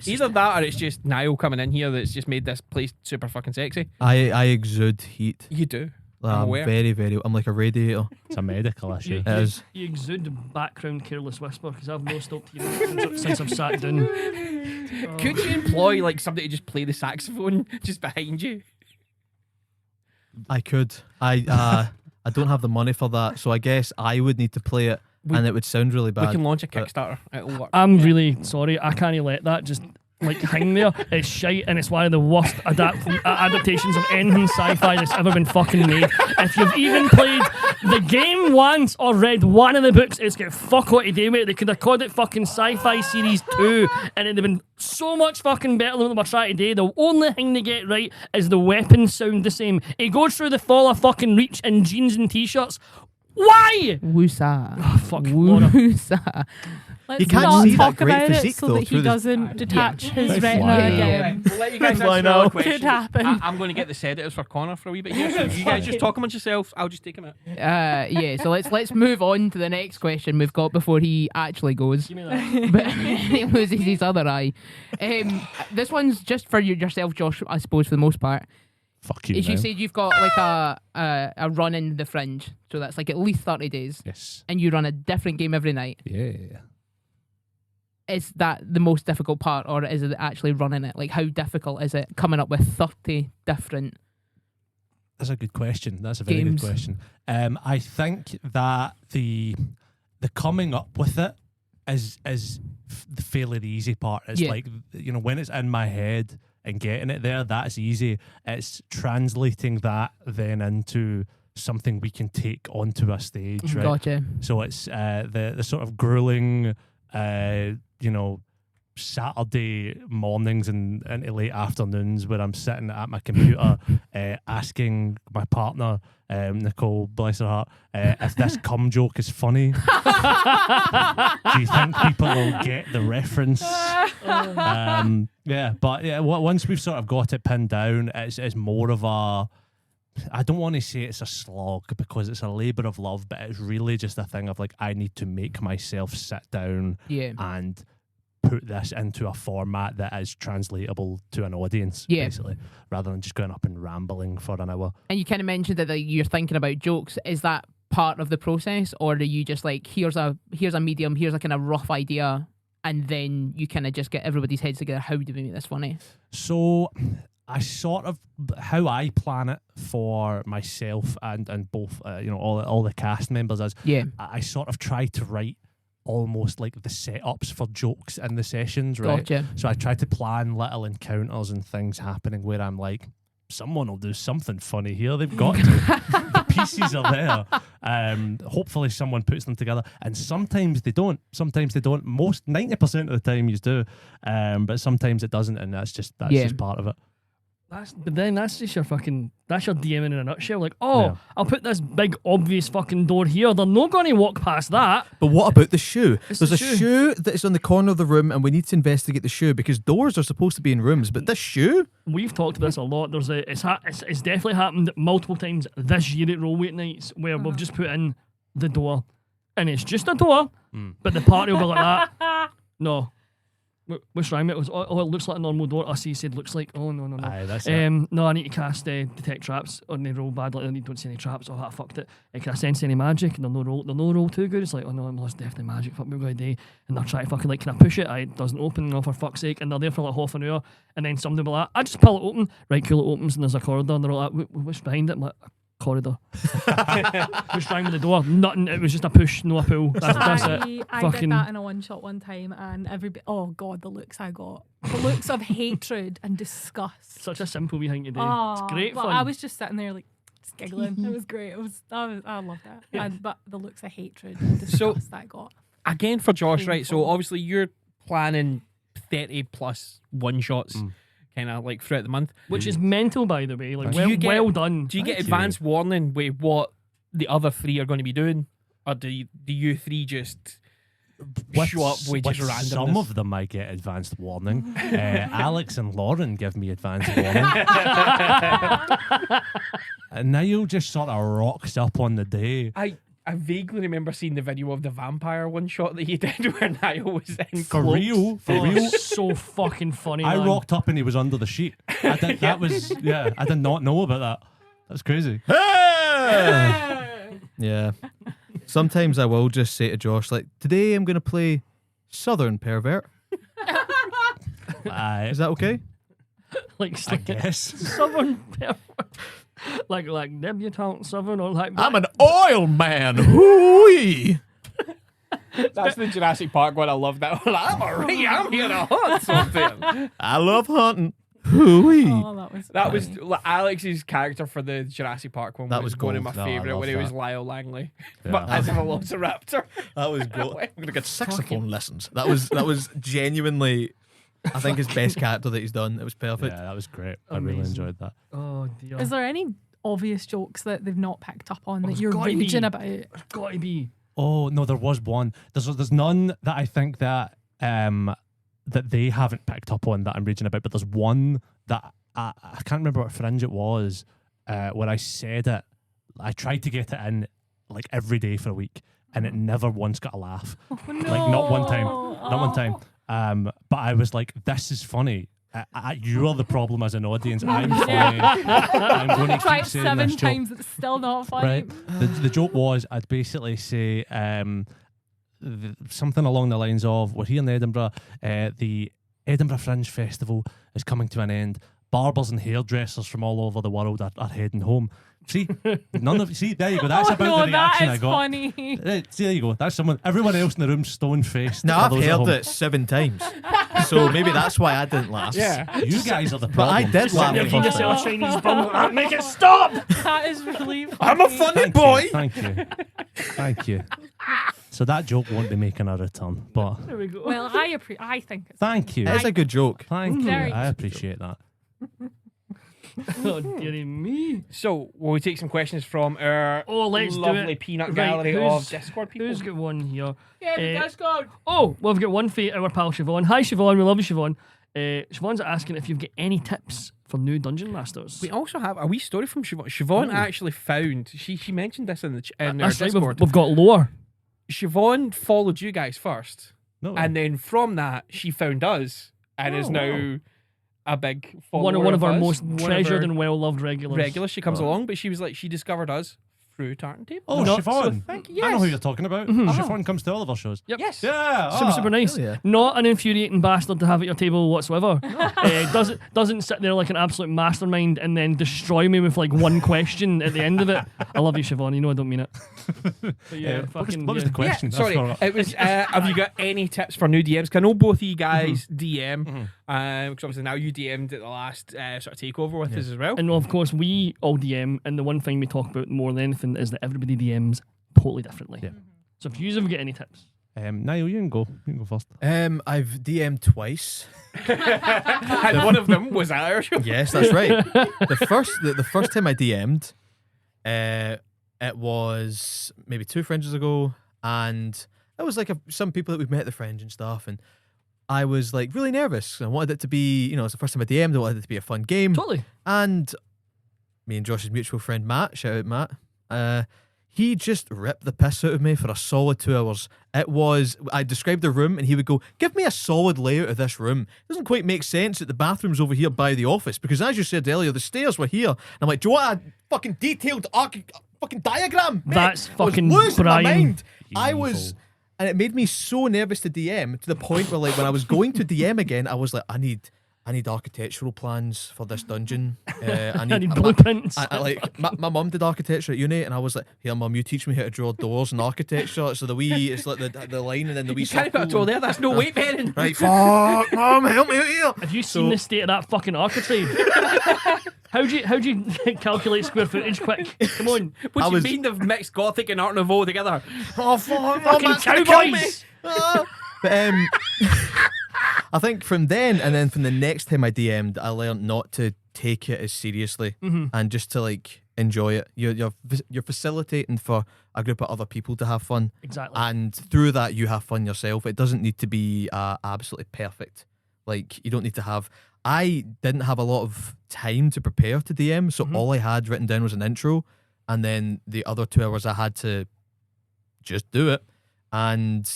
Speaker 5: Either that or it's just Niall coming in here that's just made this place super fucking sexy.
Speaker 1: I exude heat.
Speaker 5: You do.
Speaker 1: I'm
Speaker 5: aware.
Speaker 1: very. I'm like a radiator.
Speaker 6: It's a medical issue.
Speaker 1: It is.
Speaker 2: you exude background careless whisper because I've no stopped hearing it since I've sat down.
Speaker 5: Could you employ like somebody to just play the saxophone just behind you?
Speaker 1: I could. I don't have the money for that, so I guess I would need to play it, and it would sound really
Speaker 5: We
Speaker 1: bad.
Speaker 5: can launch a Kickstarter. It'll work.
Speaker 2: I'm really sorry. I can't let that just like hang there. It's shite, and it's one of the worst adaptations of anything sci-fi that's ever been fucking made. If you've even played the game once or read one of the books, it's got fuck all to do with it. They could have called it fucking Sci-Fi Series 2, and it'd have been so much fucking better than what we're trying to do. The only thing they get right is the weapons sound the same. He goes through the fall of fucking Reach in jeans and t-shirts. Why?
Speaker 4: Woosa.
Speaker 2: Oh, fuck, Laura.
Speaker 4: Woosa.
Speaker 3: Let's
Speaker 1: You can't
Speaker 3: not
Speaker 1: see that
Speaker 3: talk
Speaker 1: great
Speaker 3: about it
Speaker 1: physique,
Speaker 3: so
Speaker 1: though,
Speaker 3: that
Speaker 1: through
Speaker 3: he
Speaker 1: the-
Speaker 3: doesn't detach his
Speaker 6: They
Speaker 3: retina
Speaker 6: fly
Speaker 3: again.
Speaker 5: We'll let you guys
Speaker 1: Fly
Speaker 5: answer
Speaker 1: now.
Speaker 5: all the
Speaker 3: Could
Speaker 5: questions.
Speaker 3: happen.
Speaker 5: I'm going to get the sedatives for Connor for a wee bit here. So you guys just talk amongst yourself. I'll just take him out.
Speaker 4: Yeah, so let's move on to the next question we've got before he actually goes.
Speaker 2: Give me that.
Speaker 4: But he loses his other eye. This one's just for yourself, Josh, I suppose, for the most part.
Speaker 6: Fuck you.
Speaker 4: As you
Speaker 6: now.
Speaker 4: said, you've got like a run in the Fringe, so that's like at least 30 days,
Speaker 6: Yes.
Speaker 4: and you run a different game every night.
Speaker 6: Yeah.
Speaker 4: Is that the most difficult part, or is it actually running it? Like, how difficult is it coming up with 30 different?
Speaker 6: That's a good question. That's a very
Speaker 4: Games.
Speaker 6: good question. I think that the coming up with it is fairly the easy part. It's
Speaker 4: Yeah.
Speaker 6: like, you know, when it's in my head and getting it there, that's easy. It's translating that then into something we can take onto a stage, right?
Speaker 4: Gotcha.
Speaker 6: So it's the sort of grueling, you know, Saturday mornings and into late afternoons where I'm sitting at my computer asking my partner, Nicole, bless her heart, if this cum joke is funny. Do you think people will get the reference? Yeah, but yeah, once we've sort of got it pinned down, it's more of a, I don't want to say it's a slog because it's a labour of love, but it's really just a thing of like, I need to make myself sit down
Speaker 4: Yeah.
Speaker 6: and put this into a format that is translatable to an audience,
Speaker 4: Yeah.
Speaker 6: basically, rather than just going up and rambling for an hour.
Speaker 4: And you kind of mentioned that like, you're thinking about jokes. Is that part of the process, or are you just like, here's a medium, here's a kind of rough idea, and then you kind of just get everybody's heads together? How do we make this funny?
Speaker 6: So I sort of, how I plan it for myself and both, you know, all the cast members is,
Speaker 4: Yeah.
Speaker 6: I sort of try to write almost like the setups for jokes in the sessions, right?
Speaker 4: Gotcha.
Speaker 6: So I try to plan little encounters and things happening where I'm like, someone will do something funny here. They've got to. The pieces are there. Hopefully someone puts them together, and sometimes they don't. Most 90% of the time you do, but sometimes it doesn't, and that's just part of it.
Speaker 2: That's just your DMing in a nutshell. Like, I'll put this big obvious fucking door here. They're not going to walk past that.
Speaker 1: But what about the shoe? There's
Speaker 2: the
Speaker 1: a shoe that is on the corner of the room, and we need to investigate the shoe because doors are supposed to be in rooms. But this shoe,
Speaker 2: we've talked about this a lot. It's definitely happened multiple times this year at Roll Wait Nights where we've just put in the door, and it's just a door, but the party will be like that. No. What's wrong with it? It looks like a normal door. He said looks like. Oh, no.
Speaker 6: Aye, that's it.
Speaker 2: No, I need to cast detect traps on the roll bad. Like, I don't see any traps. I fucked it. Can I sense any magic? And they're no roll too good. It's like, oh no, it's definitely magic. Fuck me, we've got a day. And they're trying to fucking like, can I push it? It doesn't open. No, for fuck's sake. And they're there for like half an hour. And then somebody will be like, I just pull it open. Right, cool, it opens and there's a corridor. And they're all like, what's behind it? I'm like, corridor. What's wrong with the door? Nothing. It was just a push, no a pull. That's it.
Speaker 3: I did that in a one shot one time, and everybody. Oh god, the looks I got. The looks of hatred and disgust.
Speaker 2: Such a simple wee thing to do. It's great
Speaker 3: but
Speaker 2: fun.
Speaker 3: I was just sitting there like just giggling. It was great. I loved that.
Speaker 2: Yeah.
Speaker 3: But the looks of hatred and disgust that I got.
Speaker 5: Again for Josh, right? So
Speaker 3: Painful.
Speaker 5: obviously you're planning 30 plus one shots. Kind of like throughout the month,
Speaker 2: which is mental, by the way. Like,
Speaker 5: well
Speaker 2: done.
Speaker 5: Do you get advance warning with what the other three are going to be doing, or do you three just show up with just randomness?
Speaker 6: Some of them I get advanced warning. Alex and Lauren give me advanced warning. And Niall just sort of rocks up on the day.
Speaker 5: I vaguely remember seeing the video of the vampire one shot that he did where Niall was in
Speaker 6: For
Speaker 5: cloaks.
Speaker 6: real.
Speaker 2: It's so fucking funny.
Speaker 6: I
Speaker 2: man.
Speaker 6: rocked up and he was under the sheet. I did not know about that. That's crazy.
Speaker 1: yeah. Sometimes I will just say to Josh, like, today I'm going to play Southern Pervert. Is that okay?
Speaker 2: Like,
Speaker 6: I guess.
Speaker 2: Southern like debutante Southern or like.
Speaker 1: I'm an oil man. Hoo-wee.
Speaker 5: That's the Jurassic Park one. I love that one. I'm here to hunt something.
Speaker 1: I love hunting. Hoo-wee.
Speaker 3: Oh,
Speaker 5: That was like, Alex's character for the Jurassic Park one.
Speaker 1: That was
Speaker 5: one of
Speaker 1: gold.
Speaker 5: my
Speaker 1: No, I
Speaker 5: favourite
Speaker 1: love
Speaker 5: when he was
Speaker 1: that.
Speaker 5: Lyle Langley,
Speaker 6: Yeah.
Speaker 5: but as a velociraptor.
Speaker 1: That was good. I'm gonna get saxophone lessons. That was genuinely, I think, his best character that he's done. It was perfect.
Speaker 6: Yeah, that was great. I really
Speaker 2: Amazing.
Speaker 6: enjoyed that.
Speaker 2: Oh dear.
Speaker 3: Is there any obvious jokes that they've not picked up on that
Speaker 2: there's
Speaker 3: you're
Speaker 2: gotta be.
Speaker 3: raging about?
Speaker 2: There's got to be.
Speaker 6: Oh no, there was one. There's none that I think that that they haven't picked up on that I'm raging about. But there's one that I can't remember what Fringe it was where I said it. I tried to get it in like every day for a week, and it never once got a laugh.
Speaker 3: Oh, no.
Speaker 6: Like not one time, not one time. But I was like, this is funny. You're the problem as an audience. I'm funny. I'm going to
Speaker 3: Try
Speaker 6: keep
Speaker 3: it
Speaker 6: saying
Speaker 3: 7
Speaker 6: this joke.
Speaker 3: times, it's still not funny.
Speaker 6: Right. The joke was I'd basically say something along the lines of, we're here in Edinburgh, the Edinburgh Fringe Festival is coming to an end. Barbers and hairdressers from all over the world are heading home. See, see, there you go. That's about the reaction I got.
Speaker 3: Funny.
Speaker 6: See, there you go. That's someone. Everyone else in the room stone faced.
Speaker 1: Now I've heard it 7 times, so maybe that's why I didn't laugh.
Speaker 5: Yeah,
Speaker 6: You guys are the
Speaker 1: But
Speaker 6: problem.
Speaker 1: I did laugh
Speaker 2: You're
Speaker 1: the
Speaker 2: going to
Speaker 1: first
Speaker 2: sell a
Speaker 1: time.
Speaker 2: Chinese bum. Make it stop.
Speaker 3: That is really funny.
Speaker 1: I'm a funny
Speaker 6: Thank
Speaker 1: boy.
Speaker 6: you, Thank you. Thank you. So that joke won't be making a return, but
Speaker 2: There we go.
Speaker 3: Well, I think it's
Speaker 6: thank you.
Speaker 1: It's a good joke.
Speaker 6: Thank you.
Speaker 3: Very
Speaker 6: I
Speaker 3: good
Speaker 6: appreciate that.
Speaker 2: Oh dearie me.
Speaker 5: So will we take some questions from our
Speaker 2: Let's do
Speaker 5: lovely
Speaker 2: it.
Speaker 5: peanut
Speaker 2: Right,
Speaker 5: gallery
Speaker 2: who's-
Speaker 5: of Discord people?
Speaker 2: Who's got one here?
Speaker 4: Yeah, Discord.
Speaker 2: Oh, well, we've got one for our pal Siobhan. Hi Siobhan, we love you Siobhan. Siobhan's asking if you've got any tips for new dungeon masters.
Speaker 5: We also have a wee story from Siobhan. Siobhan actually found, she mentioned this in our
Speaker 2: That's right,
Speaker 5: Discord.
Speaker 2: we've got lore.
Speaker 5: Siobhan followed you guys first,
Speaker 6: No,
Speaker 5: and then from that she found us and is now a big follower
Speaker 2: One of our
Speaker 5: us,
Speaker 2: most
Speaker 5: one of
Speaker 2: treasured
Speaker 5: our
Speaker 2: and well loved regulars.
Speaker 5: regulars. She comes along, but she was like, she discovered us through Tartan Table.
Speaker 6: Oh,
Speaker 2: No,
Speaker 6: Siobhan.
Speaker 5: thank you.
Speaker 6: I know
Speaker 5: Yes.
Speaker 6: who you're talking about. Siobhan comes to all of our shows.
Speaker 2: Yep.
Speaker 5: Yes.
Speaker 6: Yeah.
Speaker 2: Super nice.
Speaker 1: hell yeah.
Speaker 2: Not an infuriating bastard to have at your table whatsoever. Doesn't sit there like an absolute mastermind and then destroy me with like one question at the end of it. I love you, Siobhan. You know I don't mean it. But yeah,
Speaker 6: What was,
Speaker 2: fucking.
Speaker 6: what was the question?
Speaker 5: Yeah, sorry. It was, have you got any tips for new DMs? 'Cause I know both of you guys DM. Because obviously now you DM'd at the last sort of takeover with us as well.
Speaker 2: And of course, we all DM, and the one thing we talk about more than anything is that everybody DMs totally differently.
Speaker 6: Yeah.
Speaker 2: So if you ever get any tips,
Speaker 6: Niall, you can go. You can go first.
Speaker 1: I've DM'd twice.
Speaker 5: And one of them was at our show.
Speaker 1: Yes, that's right. The first time I DM'd, it was maybe 2 Fringes ago, and it was like some people that we've met at the Fringe and stuff, and I was like really nervous. I wanted it to be, it's the first time I DM'd. I wanted it to be a fun game.
Speaker 2: totally.
Speaker 1: And me and Josh's mutual friend Matt, shout out Matt, he just ripped the piss out of me for a solid 2 hours. I described the room and he would go, give me a solid layout of this room. It doesn't quite make sense that the bathroom's over here by the office, because as you said earlier, the stairs were here. And I'm like, do you want a fucking detailed fucking diagram? Mate,
Speaker 2: That's fucking
Speaker 1: I was losing my
Speaker 2: Brian.
Speaker 1: mind. I was... And it made me so nervous to DM, to the point where, like, when I was going to DM again, I was like, I need architectural plans for this dungeon. I
Speaker 2: need blueprints.
Speaker 1: My mum did architecture at uni, and I was like, here, mum, you teach me how to draw doors and architecture. So it's like the line and then the wee
Speaker 5: You can't
Speaker 1: circle.
Speaker 5: put a tool there. That's no weight bearing.
Speaker 1: Right, fuck, mum, help me out here.
Speaker 2: Have you seen the state of that fucking architrave? How do you calculate square footage quick? Come on.
Speaker 5: What do you mean they've mixed Gothic and Art Nouveau together?
Speaker 1: Oh, fuck,
Speaker 2: Fucking
Speaker 1: mum, that's gonna kill me.
Speaker 2: cowboys.
Speaker 1: But I think from then, and then from the next time I DM'd, I learned not to take it as seriously and just to like enjoy it. You're facilitating for a group of other people to have fun.
Speaker 2: Exactly.
Speaker 1: And through that, you have fun yourself. It doesn't need to be absolutely perfect. Like, you don't need to have... I didn't have a lot of time to prepare to DM, so all I had written down was an intro, and then the other 2 hours I had to just do it. And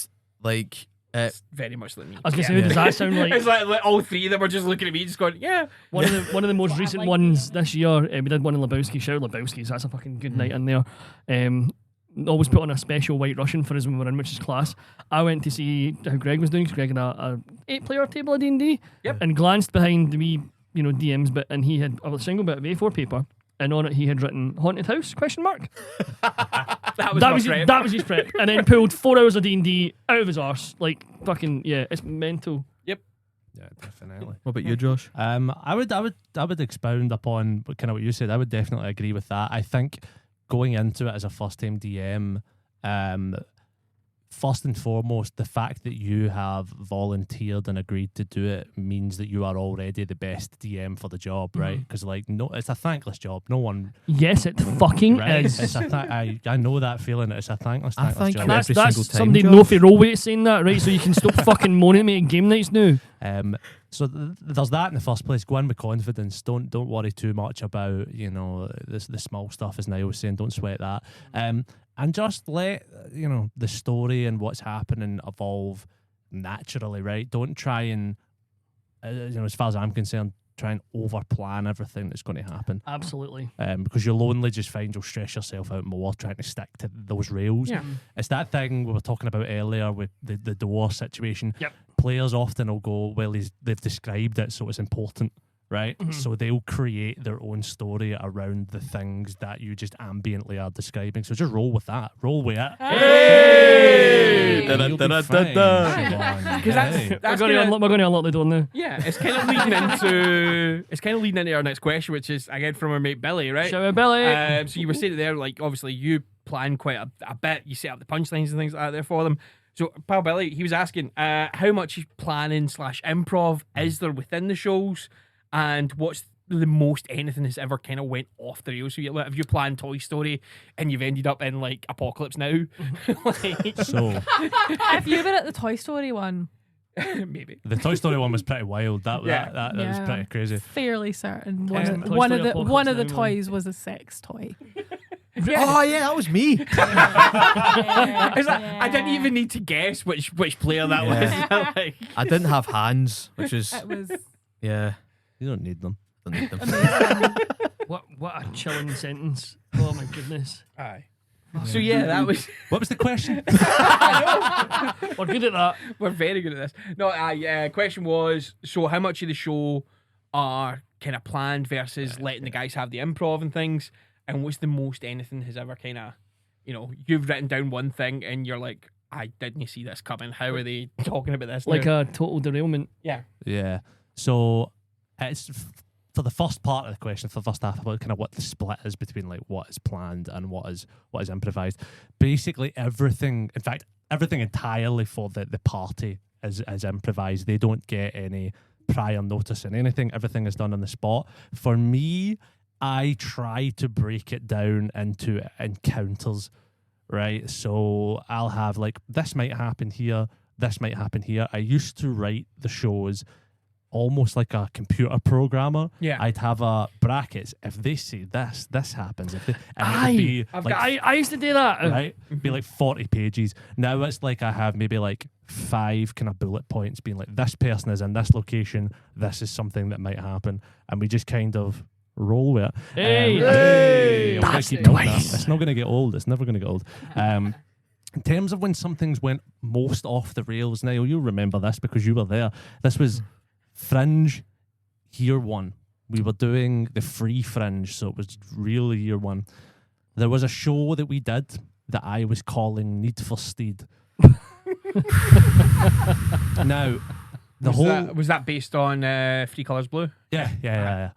Speaker 1: like...
Speaker 5: It's very much like me.
Speaker 2: I was gonna say, does that sound like?
Speaker 5: It's like all 3 of them are just looking at me, just going, yeah.
Speaker 2: One of the most recent ones this year, we did one in Lebowski. Shout out Lebowski's, that's a fucking good night in there. Always put on a special White Russian for us when we were in, which is class. I went to see how Greg was doing, because Greg had a 8-player table of D&D.
Speaker 5: Yep.
Speaker 2: And glanced behind the wee, DMs bit, and he had a single bit of A4 paper, and on it he had written "Haunted House?" ? That was his prep, and then pulled 4 hours of D&D out of his arse. Like, fucking, yeah, it's mental.
Speaker 5: Yep.
Speaker 6: Yeah, definitely.
Speaker 1: What about you, Josh?
Speaker 6: I would expound upon kind of what you said. I would definitely agree with that. I think going into it as a first time DM, first and foremost, the fact that you have volunteered and agreed to do it means that you are already the best DM for the job, right? Because it's a thankless job. No one.
Speaker 2: Yes, it fucking is.
Speaker 6: It's I know that feeling. It's a thankless
Speaker 1: I thank
Speaker 6: job.
Speaker 1: you
Speaker 2: That's
Speaker 1: every single time,
Speaker 2: somebody
Speaker 1: Josh.
Speaker 2: know for Rollway saying that, right? So you can stop fucking moaning at me at game nights now.
Speaker 6: So there's that in the first place. Go in with confidence. Don't worry too much about the small stuff, as Niall was saying. Don't sweat that. And just let the story and what's happening evolve naturally, right? Don't try and as far as I'm concerned, try and over plan everything that's going to happen.
Speaker 2: Absolutely.
Speaker 6: Because you'll only just find you'll stress yourself out more trying to stick to those rails.
Speaker 5: Yeah.
Speaker 6: It's that thing we were talking about earlier with the divorce situation.
Speaker 2: Yep.
Speaker 6: Players often will go, well, they've described it, so it's important, right? So they'll create their own story around the things that you just ambiently are describing. So just roll with that. Roll with it.
Speaker 5: Hey!
Speaker 6: And you'll be fine. Siobhan. Hey.
Speaker 5: That's
Speaker 2: We're going to unlock the door now.
Speaker 5: Yeah, it's kind of leading into our next question, which is again from our mate Billy, right?
Speaker 2: Shout out Billy.
Speaker 5: So you were saying there, like, obviously you plan quite a bit. You set up the punchlines and things like that there for them. So pal Billy, he was asking how much planning / improv is there within the shows, and what's the most anything that's ever kind of went off the rails? So have you planned Toy Story and you've ended up in like Apocalypse Now?
Speaker 6: So
Speaker 3: Have you been at the Toy Story one?
Speaker 5: Maybe.
Speaker 6: the Toy Story one was pretty wild. That was
Speaker 3: Yeah.
Speaker 6: pretty crazy.
Speaker 3: Fairly certain
Speaker 2: Toy
Speaker 3: one
Speaker 2: Story
Speaker 3: of the
Speaker 2: Apocalypse Now
Speaker 3: toys was a sex toy.
Speaker 1: Oh yeah, that was me.
Speaker 5: I didn't even need to guess which player that was. Like,
Speaker 1: I didn't have hands, which is
Speaker 3: It was
Speaker 1: yeah.
Speaker 6: You don't need them.
Speaker 1: Don't need them.
Speaker 2: What a chilling sentence. Oh my goodness.
Speaker 5: aye. So yeah, that was.
Speaker 6: What was the question?
Speaker 2: We're good at that.
Speaker 5: We're very good at this. No, question was, so how much of the show are kind of planned versus letting the guys have the improv and things, and what's the most anything has ever kind of, you've written down one thing and you're like, I didn't see this coming. How are they talking about this?
Speaker 2: Like
Speaker 5: now?
Speaker 2: a total derailment.
Speaker 5: Yeah.
Speaker 6: Yeah. So it's for the first part of the question, for the first half, about kind of what the split is between like what is planned and what is improvised. Basically, everything entirely for the party is improvised. They don't get any prior notice in anything. Everything is done on the spot. For me, I try to break it down into encounters, right? So I'll have like, this might happen here, this might happen here. I used to write the shows almost like a computer programmer.
Speaker 5: Yeah.
Speaker 6: I'd have a brackets. If they say this happens. If they, and it'd be
Speaker 2: I used to do that.
Speaker 6: right? It'd be like 40 pages. Now it's like I have maybe like 5 kind of bullet points being like, this person is in this location, this is something that might happen. And we just kind of roll with it.
Speaker 2: Hey!
Speaker 6: I'm gonna
Speaker 2: That's
Speaker 6: keep doing that.
Speaker 2: twice.
Speaker 6: It's not going to get old. It's never going to get old. In terms of when some things went most off the rails, Niall, you'll remember this because you were there. This was Fringe year 1. We were doing the free Fringe, so it was really year 1. There was a show that we did that I was calling Need for Steed. Now,
Speaker 5: was that based on Three Colours Blue?
Speaker 6: Yeah.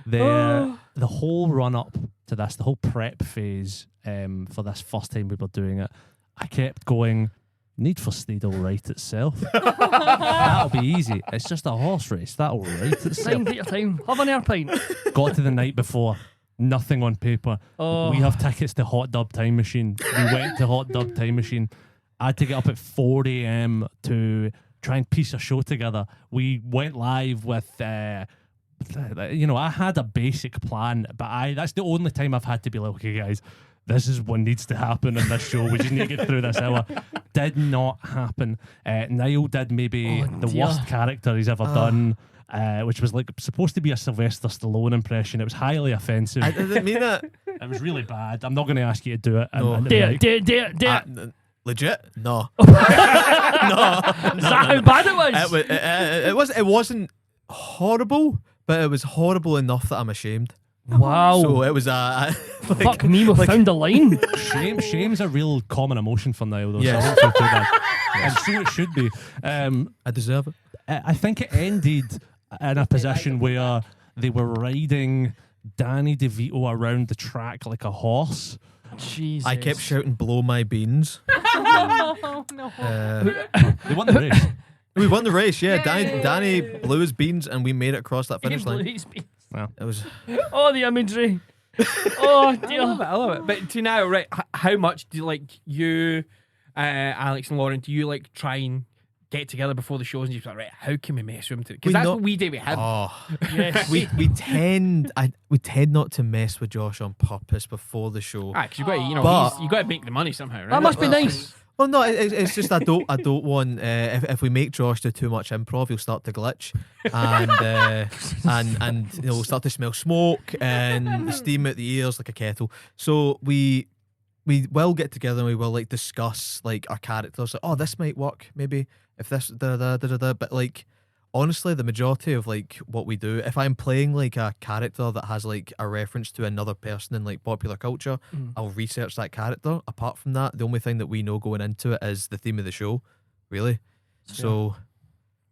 Speaker 6: The whole run up to this, the whole prep phase for this first time we were doing it, I kept going, Need for Speed will write itself. That'll be easy. It's just a horse race. That'll write itself.
Speaker 2: Take your time. Have an air pint.
Speaker 6: Got to the night before. Nothing on paper.
Speaker 2: Oh.
Speaker 6: We have tickets to Hot Dub Time Machine. We went to Hot Dub Time Machine. I had to get up at 4 a.m. to try and piece a show together. We went live with, I had a basic plan, but that's the only time I've had to be like, okay, guys, this is what needs to happen in this show. We just need to get through this hour. Did not happen. Niall did maybe the worst character he's ever done. Which was like supposed to be a Sylvester Stallone impression. It was highly offensive.
Speaker 1: I didn't mean it.
Speaker 6: It was really bad. I'm not going to ask you to do it.
Speaker 1: No.
Speaker 2: Do it.
Speaker 1: Legit? No.
Speaker 2: Is that how bad it was?
Speaker 1: It wasn't horrible, but it was horrible enough that I'm ashamed.
Speaker 2: Wow.
Speaker 1: So it was
Speaker 2: Fuck me, we found a line.
Speaker 6: Shame's a real common emotion for Niall, though.
Speaker 1: Yeah.
Speaker 6: So I won't feel too bad. And so it should be.
Speaker 1: I deserve it.
Speaker 6: I think it ended in a position where they were riding Danny DeVito around the track like a horse.
Speaker 2: Jesus.
Speaker 1: I kept shouting, blow my beans.
Speaker 3: Oh, no.
Speaker 6: They won the race.
Speaker 1: We won the race, yeah.
Speaker 3: Yay.
Speaker 1: Danny blew his beans and we made it across that finish line. It was.
Speaker 2: Oh, the imagery. Oh, dear.
Speaker 5: I love it. But to now, right, how much do you, Alex and Lauren, do you like try and get together before the shows and you're like, right, how can we mess with them? Because that's what we did with him.
Speaker 1: Oh,
Speaker 2: Yes.
Speaker 1: we tend not to mess with Josh on purpose before the show.
Speaker 5: Because you got to,
Speaker 1: But-
Speaker 5: you got to make the money somehow, right?
Speaker 2: That must be nice.
Speaker 1: Well, no, it's just I don't want if we make Josh do too much improv, he'll start to glitch and he'll start to smell smoke and steam out the ears like a kettle. So we will get together and we will like discuss like our characters. Like, oh, this might work maybe if this but like honestly, the majority of like what we do, if I'm playing like a character that has like a reference to another person in like popular culture, I'll research that character. Apart from that, the only thing that we know going into it is the theme of the show, really. So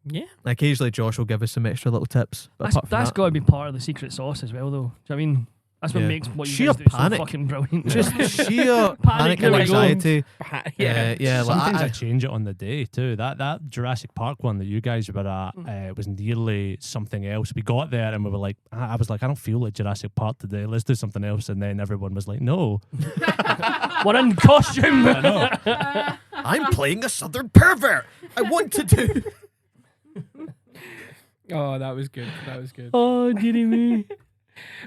Speaker 5: yeah.
Speaker 1: occasionally Josh will give us some extra little tips. But
Speaker 2: That's
Speaker 1: apart from that,
Speaker 2: got to be part of the secret sauce as well, though. Do you know what I mean? That's what
Speaker 1: Yeah.
Speaker 2: makes what you
Speaker 1: Sheer
Speaker 2: guys do
Speaker 1: panic.
Speaker 2: so fucking brilliant.
Speaker 1: just sheer panic and
Speaker 2: and
Speaker 1: anxiety.
Speaker 5: Yeah.
Speaker 6: Sometimes I
Speaker 1: I
Speaker 6: change it on the day too. That Jurassic Park one that you guys were at was nearly something else. We got there and we were like, I was like, I don't feel like Jurassic Park today. Let's do something else. And then everyone was like, no.
Speaker 2: We're in costume.
Speaker 6: I know.
Speaker 1: I'm playing a southern pervert. I want to do.
Speaker 5: Oh, that was good. That was good.
Speaker 2: Oh, dearie me.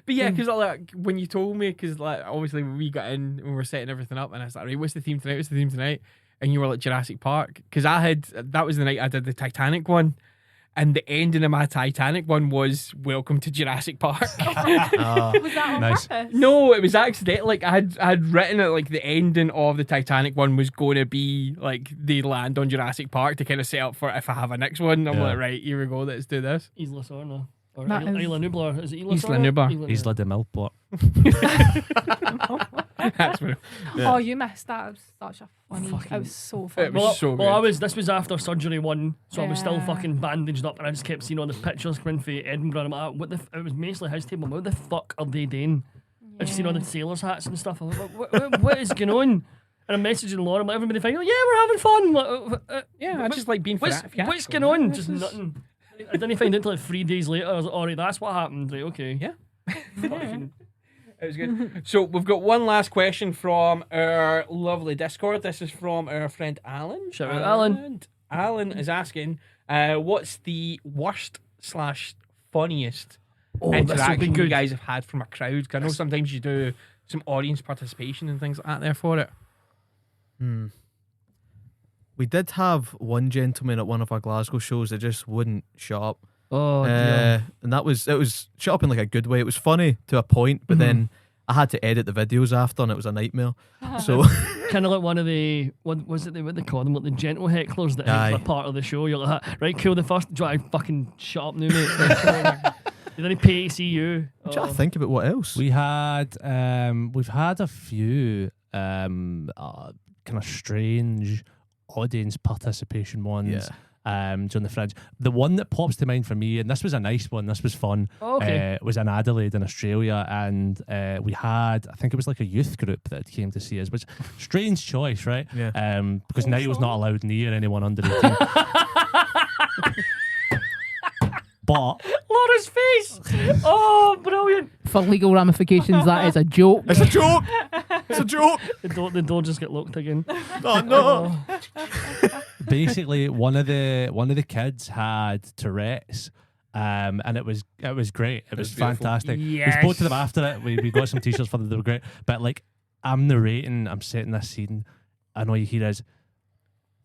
Speaker 5: But yeah, because like when you told me, because like obviously we got in and we were setting everything up, and I was like, right, what's the theme tonight? What's the theme tonight? And you were like Jurassic Park, because that was the night I did the Titanic one, and the ending of my Titanic one was Welcome to Jurassic Park.
Speaker 3: Was that on
Speaker 6: Nice.
Speaker 3: purpose?
Speaker 5: No, it was accidental. Like I had written it like the ending of the Titanic one was going to be like they land on Jurassic Park to kind of set up for if I have a next one. I'm
Speaker 6: Yeah.
Speaker 5: like, right, here we go, let's do this.
Speaker 2: He's less or no. Or
Speaker 3: That is-
Speaker 2: Isla Nublar. Is it Isla?
Speaker 5: Isla Nublar.
Speaker 6: Isla de Milport.
Speaker 5: That's what
Speaker 3: Oh, you missed that. It was such a funny.
Speaker 2: Fucking-
Speaker 3: It was so funny.
Speaker 5: It was
Speaker 2: Well,
Speaker 5: so
Speaker 2: well,
Speaker 5: good.
Speaker 2: this was after surgery 1, so I was still
Speaker 3: Yeah.
Speaker 2: fucking bandaged up, and I just kept seeing all the pictures coming from Edinburgh. And I'm like, it was basically his table. What the fuck are they doing? I just seen all the sailors' hats and stuff. I'm like, what is going on? And I'm messaging Laura. I'm like, everybody fine? Like, yeah, we're having fun. I'm like,
Speaker 5: Yeah, I just like being
Speaker 2: what's
Speaker 5: theatrical.
Speaker 2: going on? Just nothing. I didn't find out until like 3 days later. I was like, alright, that's what happened. Right, okay.
Speaker 5: Yeah. It was good. So we've got one last question from our lovely Discord. This is from our friend Alan.
Speaker 2: Shout out, Alan.
Speaker 5: And Alan is asking, what's the worst/funniest
Speaker 2: Oh, this would be
Speaker 5: interaction you
Speaker 2: good.
Speaker 5: guys have had from a crowd? 'Cause I know sometimes you do some audience participation and things like that there for it.
Speaker 1: We did have one gentleman at one of our Glasgow shows that just wouldn't shut up.
Speaker 2: Oh, dear.
Speaker 1: And it was shut up in like a good way. It was funny to a point, but then I had to edit the videos after, and it was a nightmare. So
Speaker 2: Kind of like one of the, what was it, what they call them, like the gentle hecklers that
Speaker 1: Aye.
Speaker 2: are part of the show. You're like, right, cool, the first, do I fucking shut up now, mate? They didn't pay to see you.
Speaker 1: I'm trying to think about what else.
Speaker 6: We've had a few kind of strange audience participation ones. During the Fringe. The one that pops to mind for me, and this was a nice one, this was fun,
Speaker 2: Okay.
Speaker 6: was in Adelaide in Australia, and we had, I think it was like a youth group that came to see us, which strange choice, right?
Speaker 1: Yeah.
Speaker 6: Because Niall's not allowed near anyone under 18. But
Speaker 2: Laura's face! Oh, brilliant.
Speaker 4: For legal ramifications, that is a joke.
Speaker 1: It's a joke. It's a joke.
Speaker 2: The door just got locked again.
Speaker 1: Oh no.
Speaker 6: basically one of the kids had Tourette's. And it was great. It was
Speaker 5: beautiful.
Speaker 6: fantastic.
Speaker 2: Yes.
Speaker 6: We spoke to them after it. We got some t-shirts for them. They were great. But like, I'm narrating, I'm setting this scene, and all you hear is,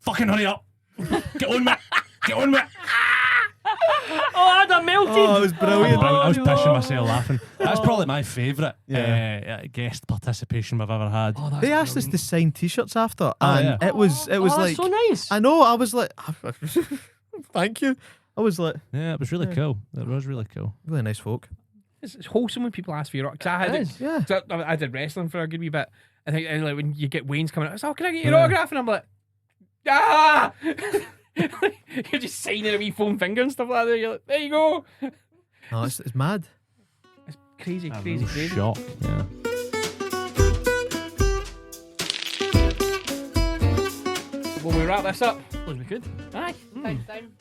Speaker 6: "Fucking hurry up! Get on with it! Get on with it!"
Speaker 2: Oh, I had a melted.
Speaker 1: Oh, it was brilliant.
Speaker 6: I was
Speaker 2: no.
Speaker 6: pissing myself laughing. That's probably my favourite
Speaker 1: Yeah.
Speaker 6: guest participation we've ever had.
Speaker 2: Oh, that's
Speaker 1: They asked us
Speaker 2: brilliant.
Speaker 1: to sign T-shirts after,
Speaker 6: Oh,
Speaker 1: and
Speaker 6: yeah.
Speaker 1: it was
Speaker 2: Oh,
Speaker 1: like,
Speaker 2: that's so nice.
Speaker 1: I know. I was like, thank you. I was like,
Speaker 6: Yeah, it was really cool. It was really cool.
Speaker 1: really nice folk.
Speaker 5: It's wholesome when people ask for your. Because I had
Speaker 2: It
Speaker 5: it.
Speaker 2: is.
Speaker 1: Yeah.
Speaker 5: 'Cause I did wrestling for a good wee bit. I think and like when you get Wayne's coming out, it's, "Oh, can I get your autograph?" And I'm like, "Ah!" You're just signing a wee foam finger and stuff like that. You're like, "There you go."
Speaker 1: No, it's mad.
Speaker 5: It's crazy,
Speaker 6: I'm
Speaker 5: crazy, crazy.
Speaker 6: shocked. Yeah.
Speaker 5: Will we wrap this up?
Speaker 2: Was we good?
Speaker 5: Aye.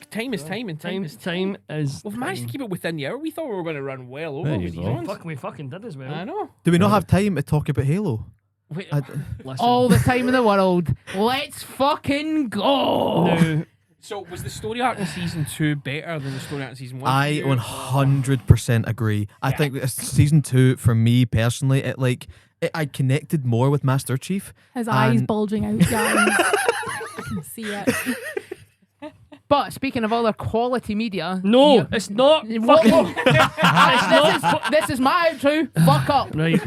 Speaker 5: Time is time, and time is.
Speaker 2: Time is.
Speaker 5: We've managed to keep it within the hour. We thought we were going to run well over
Speaker 6: There you
Speaker 5: with these
Speaker 6: go.
Speaker 5: ones.
Speaker 2: We fucking did as well.
Speaker 5: I know.
Speaker 1: Do we not have time to talk about Halo?
Speaker 5: Wait,
Speaker 2: Listen.
Speaker 4: All the time in the world. Let's fucking go.
Speaker 2: No.
Speaker 5: so was the story arc in season 2 better than the story arc in season 1?
Speaker 1: I 100% agree. I think season 2 for me personally, I connected more with Master Chief.
Speaker 3: His eyes
Speaker 1: And-
Speaker 3: bulging out, guys. I can see it.
Speaker 4: But speaking of other quality media,
Speaker 2: No,
Speaker 4: you-
Speaker 2: it's not.
Speaker 4: What-
Speaker 2: Fucking.
Speaker 4: this is my outro. Fuck up.
Speaker 2: Right.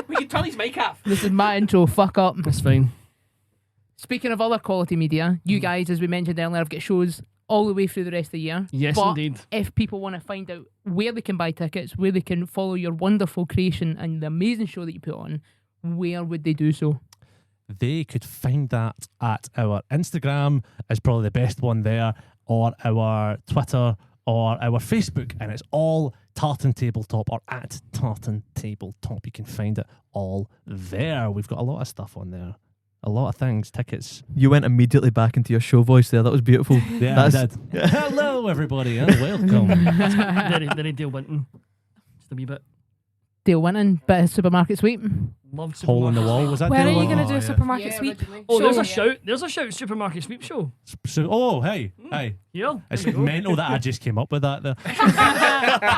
Speaker 5: We can turn his mic off.
Speaker 4: This is my intro. Fuck up.
Speaker 2: That's fine.
Speaker 4: Speaking of other quality media, you guys, as we mentioned earlier, have got shows all the way through the rest of the year.
Speaker 2: Yes,
Speaker 4: But
Speaker 2: indeed.
Speaker 4: if people want to find out where they can buy tickets, where they can follow your wonderful creation and the amazing show that you put on, where would they do so?
Speaker 6: They could find that at our Instagram is probably the best one there, or our Twitter, or our Facebook, and it's all Tartan Tabletop or at Tartan Tabletop. You can find it all there. We've got a lot of stuff on there. A lot of things, tickets.
Speaker 1: You went immediately back into your show voice there. That was beautiful.
Speaker 6: Yeah, I did. Hello, everybody, and welcome.
Speaker 2: Very Dale Winton. Just a wee bit.
Speaker 4: Dale Winton, bit of supermarket sweep.
Speaker 2: Loved
Speaker 6: Hole in the
Speaker 2: Supermarket
Speaker 6: wall.
Speaker 2: Sweep.
Speaker 6: Was that
Speaker 3: Where are
Speaker 6: Dale
Speaker 3: you
Speaker 6: Winton?
Speaker 3: going to do
Speaker 6: Oh,
Speaker 3: a
Speaker 6: yeah.
Speaker 3: supermarket sweep?
Speaker 2: Oh, there's a
Speaker 3: Show.
Speaker 2: shout. There's a shout supermarket sweep show.
Speaker 6: So, oh, hey, hey.
Speaker 2: Yeah.
Speaker 6: It's
Speaker 2: there we go.
Speaker 6: mental that I just came up with that there.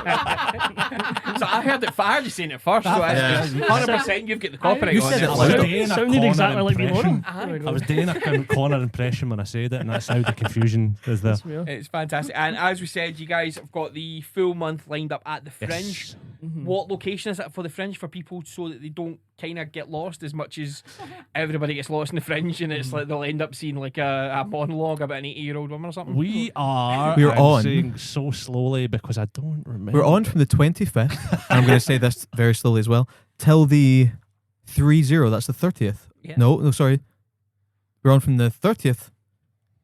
Speaker 5: So I heard it. I heard you saying it first. So
Speaker 1: Yeah.
Speaker 5: it's 100%. You've got the copyright
Speaker 1: You
Speaker 5: on
Speaker 1: said
Speaker 5: it.
Speaker 1: it
Speaker 6: I was
Speaker 1: loud.
Speaker 6: doing a
Speaker 2: Sounded
Speaker 6: corner
Speaker 2: exactly like me,
Speaker 6: impression.
Speaker 2: Laura. There we go.
Speaker 6: I was doing a corner impression when I said it, and that's how the confusion is there.
Speaker 2: That's weird.
Speaker 5: It's fantastic. And as we said, you guys have got the full month lined up at the Fringe.
Speaker 6: Yes.
Speaker 5: What location is it for the Fringe for people so that they don't kind of get lost as much as everybody gets lost in the Fringe, and it's like they'll end up seeing like a monologue about an 80-year-old woman or something.
Speaker 6: We're
Speaker 1: We're on.
Speaker 6: saying so slowly because I don't remember.
Speaker 1: We're on from the 25th. I'm going to say this very slowly as well. Till the 30. That's the 30th.
Speaker 5: Yeah.
Speaker 1: No, sorry. We're on from the 30th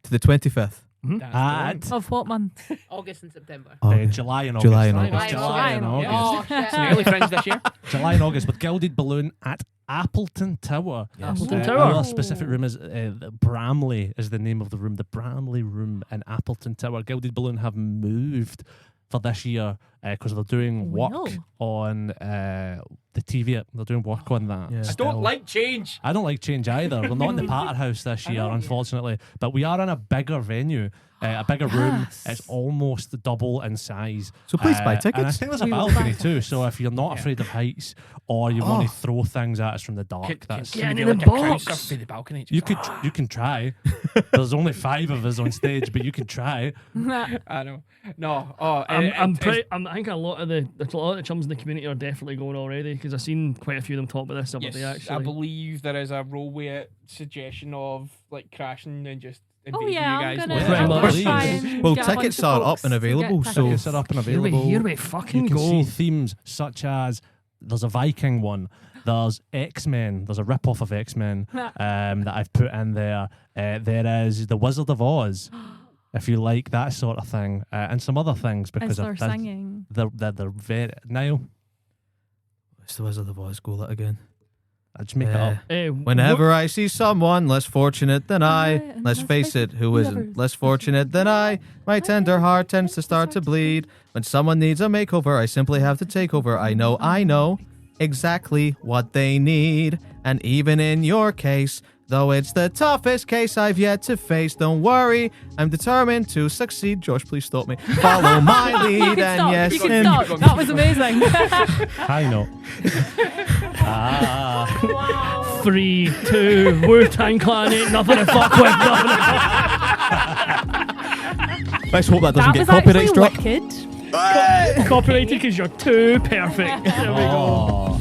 Speaker 1: to the 25th.
Speaker 5: That's
Speaker 3: Of what month?
Speaker 4: August and September.
Speaker 6: July and August.
Speaker 1: July and August.
Speaker 6: July and August.
Speaker 4: Oh, shit.
Speaker 5: it's an early Fringe this year.
Speaker 6: July and August with Gilded Balloon at Appleton Tower.
Speaker 2: Appleton
Speaker 6: The
Speaker 2: Tower.
Speaker 6: other specific room is Bramley is the name of the room. The Bramley Room in Appleton Tower. Gilded Balloon have moved for this year because they're doing work on the TV. They're doing work on that.
Speaker 1: Yeah.
Speaker 5: I don't like change.
Speaker 6: I don't like change either. We're not in the Patter House this year, unfortunately, but we are in a bigger venue, a bigger room. It's almost double in size.
Speaker 1: So please buy
Speaker 6: And I
Speaker 1: tickets.
Speaker 6: think there's a
Speaker 3: We will
Speaker 6: balcony
Speaker 3: buy
Speaker 6: too. So if you're not afraid of heights or you want to throw things at us from the dark, that's
Speaker 2: Yeah,
Speaker 5: Can
Speaker 2: in
Speaker 5: we do
Speaker 2: the
Speaker 5: like a crowd
Speaker 2: box.
Speaker 5: surf through the balcony?
Speaker 6: you can try. There's only 5 of us on stage, but you can try.
Speaker 5: I know. No. Oh,
Speaker 2: I think a lot of the chums in the community are definitely going already because I've seen quite a few of them talk about this.
Speaker 5: Yes,
Speaker 2: They
Speaker 5: I
Speaker 2: actually.
Speaker 5: believe there is a rollway suggestion of like crashing and just invading
Speaker 3: Oh yeah,
Speaker 5: you
Speaker 3: I'm
Speaker 5: guys.
Speaker 3: gonna
Speaker 2: Pretty much.
Speaker 3: try and
Speaker 1: Well,
Speaker 3: get a bunch
Speaker 1: tickets
Speaker 3: of
Speaker 1: are
Speaker 3: folks
Speaker 1: up and
Speaker 3: to
Speaker 1: available,
Speaker 3: get
Speaker 1: so-
Speaker 6: Tickets are up and
Speaker 2: Here
Speaker 6: available.
Speaker 2: we fucking
Speaker 6: You can
Speaker 2: go.
Speaker 6: see themes such as there's a Viking one, there's X-Men, there's a rip-off of X-Men that I've put in there. There is The Wizard of Oz, if you like that sort of thing, and some other things because
Speaker 3: Is there
Speaker 6: of
Speaker 3: singing?
Speaker 6: they're very Niall.
Speaker 1: It's the Wizard of Oz. Go that again.
Speaker 6: I just make it up.
Speaker 1: Whenever I see someone less fortunate than I, let's face it, who isn't less fortunate than I? My tender heart tends to start to bleed. When someone needs a makeover, I simply have to take over. I know exactly what they need. And even in your case, though it's the toughest case I've yet to face, don't worry, I'm determined to succeed. Josh, please stop me. Follow my lead,
Speaker 3: You
Speaker 1: and
Speaker 3: can stop.
Speaker 1: yes,
Speaker 3: You can
Speaker 1: and
Speaker 3: stop. That was amazing.
Speaker 6: High note.
Speaker 2: 3, 2, Wu-Tang Clan ain't nothing to fuck with. Nothing to
Speaker 1: let's hope that doesn't
Speaker 3: That
Speaker 1: get
Speaker 3: was
Speaker 1: copyright
Speaker 3: actually
Speaker 1: struck.
Speaker 3: wicked.
Speaker 2: Copyrighted because you're too perfect. There we go.
Speaker 6: Oh.